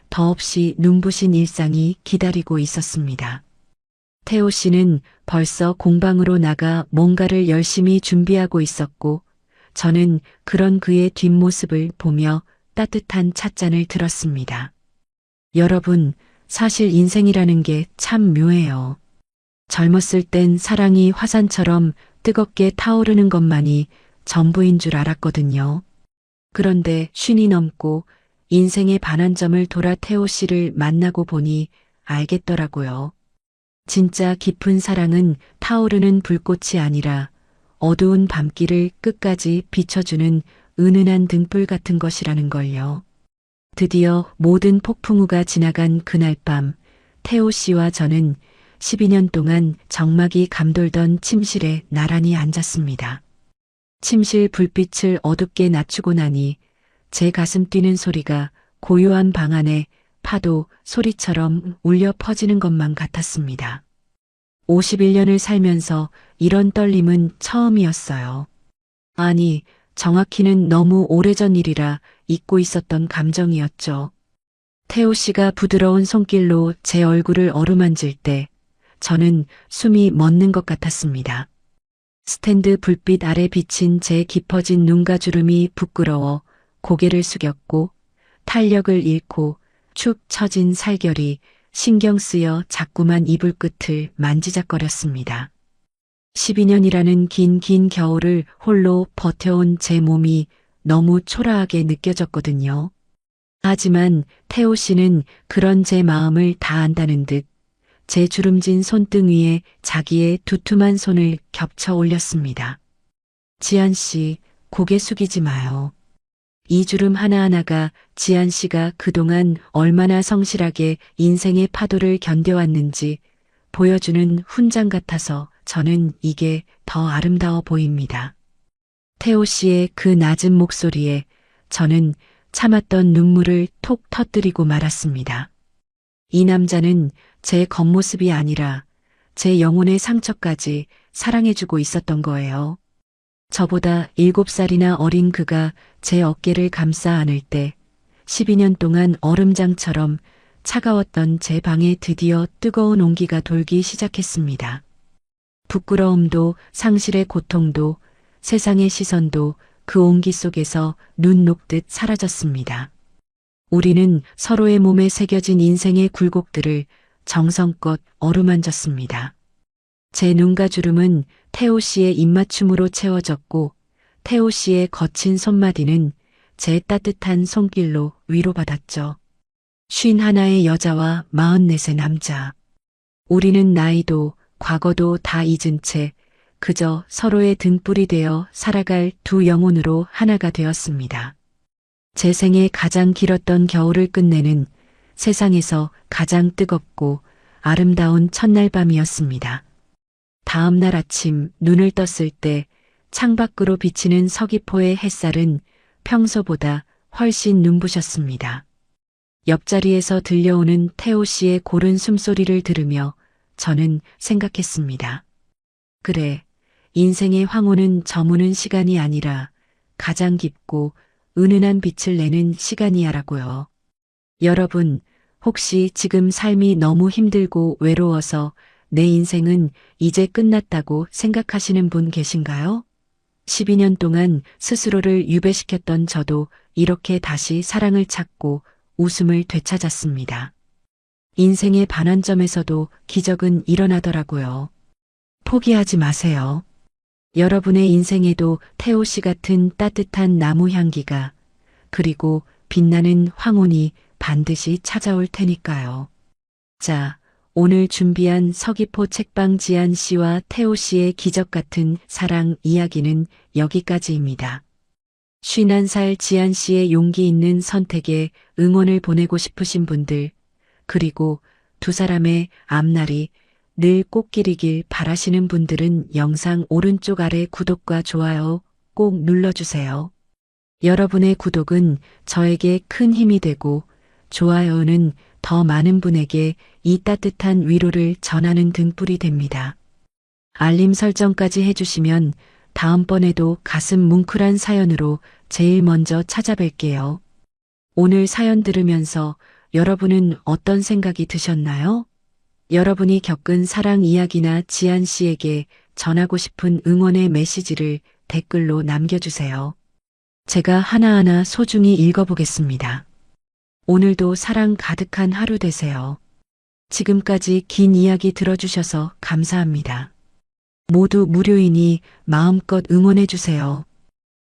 Speaker 2: 더없이 눈부신 일상이 기다리고 있었습니다. 태호 씨는 벌써 공방으로 나가 뭔가를 열심히 준비하고 있었고 저는 그런 그의 뒷모습을 보며 따뜻한 찻잔을 들었습니다. 여러분, 사실 인생이라는 게 참 묘해요. 젊었을 땐 사랑이 화산처럼 뜨겁게 타오르는 것만이 전부인 줄 알았거든요. 그런데 50이 넘고 인생의 반환점을 돌아 태호 씨를 만나고 보니 알겠더라고요. 진짜 깊은 사랑은 타오르는 불꽃이 아니라 어두운 밤길을 끝까지 비춰주는 은은한 등불 같은 것이라는 걸요. 드디어 모든 폭풍우가 지나간 그날 밤, 태호 씨와 저는 12년 동안 적막이 감돌던 침실에 나란히 앉았습니다. 침실 불빛을 어둡게 낮추고 나니 제 가슴 뛰는 소리가 고요한 방 안에 파도 소리처럼 울려 퍼지는 것만 같았습니다. 51년을 살면서 이런 떨림은 처음이었어요. 아니, 정확히는 너무 오래전 일이라 잊고 있었던 감정이었죠. 태호 씨가 부드러운 손길로 제 얼굴을 어루만질 때 저는 숨이 멎는 것 같았습니다. 스탠드 불빛 아래 비친 제 깊어진 눈가 주름이 부끄러워 고개를 숙였고 탄력을 잃고 축 처진 살결이 신경 쓰여 자꾸만 이불 끝을 만지작거렸습니다. 12년이라는 긴 겨울을 홀로 버텨온 제 몸이 너무 초라하게 느껴졌거든요. 하지만 태호 씨는 그런 제 마음을 다 안다는 듯 제 주름진 손등 위에 자기의 두툼한 손을 겹쳐 올렸습니다. 지안 씨, 고개 숙이지 마요. 이 주름 하나하나가 지안 씨가 그동안 얼마나 성실하게 인생의 파도를 견뎌왔는지 보여주는 훈장 같아서 저는 이게 더 아름다워 보입니다. 태호 씨의 그 낮은 목소리에 저는 참았던 눈물을 톡 터뜨리고 말았습니다. 이 남자는 제 겉모습이 아니라 제 영혼의 상처까지 사랑해주고 있었던 거예요. 저보다 7살이나 어린 그가 제 어깨를 감싸 안을 때 12년 동안 얼음장처럼 차가웠던 제 방에 드디어 뜨거운 온기가 돌기 시작했습니다. 부끄러움도 상실의 고통도 세상의 시선도 그 온기 속에서 눈 녹듯 사라졌습니다. 우리는 서로의 몸에 새겨진 인생의 굴곡들을 정성껏 어루만졌습니다. 제 눈가 주름은 태호 씨의 입맞춤으로 채워졌고 태호 씨의 거친 손마디는 제 따뜻한 손길로 위로받았죠. 51의 여자와 44의 남자. 우리는 나이도 과거도 다 잊은 채 그저 서로의 등불이 되어 살아갈 두 영혼으로 하나가 되었습니다. 제 생애 가장 길었던 겨울을 끝내는 세상에서 가장 뜨겁고 아름다운 첫날 밤이었습니다. 다음 날 아침 눈을 떴을 때 창밖으로 비치는 서귀포의 햇살은 평소보다 훨씬 눈부셨습니다. 옆자리에서 들려오는 태호 씨의 고른 숨소리를 들으며 저는 생각했습니다. 그래, 인생의 황혼은 저무는 시간이 아니라 가장 깊고 은은한 빛을 내는 시간이야라고요. 여러분, 혹시 지금 삶이 너무 힘들고 외로워서 내 인생은 이제 끝났다고 생각하시는 분 계신가요? 12년 동안 스스로를 유배시켰던 저도 이렇게 다시 사랑을 찾고 웃음을 되찾았습니다. 인생의 반환점에서도 기적은 일어나더라고요. 포기하지 마세요. 여러분의 인생에도 태호 씨 같은 따뜻한 나무 향기가 그리고 빛나는 황혼이 반드시 찾아올 테니까요. 자, 오늘 준비한 서귀포 책방 지안 씨와 태호 씨의 기적 같은 사랑 이야기는 여기까지입니다. 51살 지안 씨의 용기 있는 선택에 응원을 보내고 싶으신 분들, 그리고 두 사람의 앞날이 늘 꽃길이길 바라시는 분들은 영상 오른쪽 아래 구독과 좋아요 꼭 눌러주세요. 여러분의 구독은 저에게 큰 힘이 되고 좋아요는 더 많은 분에게 이 따뜻한 위로를 전하는 등불이 됩니다. 알림 설정까지 해주시면 다음번에도 가슴 뭉클한 사연으로 제일 먼저 찾아뵐게요. 오늘 사연 들으면서 여러분은 어떤 생각이 드셨나요? 여러분이 겪은 사랑 이야기나 지안 씨에게 전하고 싶은 응원의 메시지를 댓글로 남겨주세요. 제가 하나하나 소중히 읽어보겠습니다. 오늘도 사랑 가득한 하루 되세요. 지금까지 긴 이야기 들어주셔서 감사합니다. 모두 무료이니 마음껏 응원해주세요.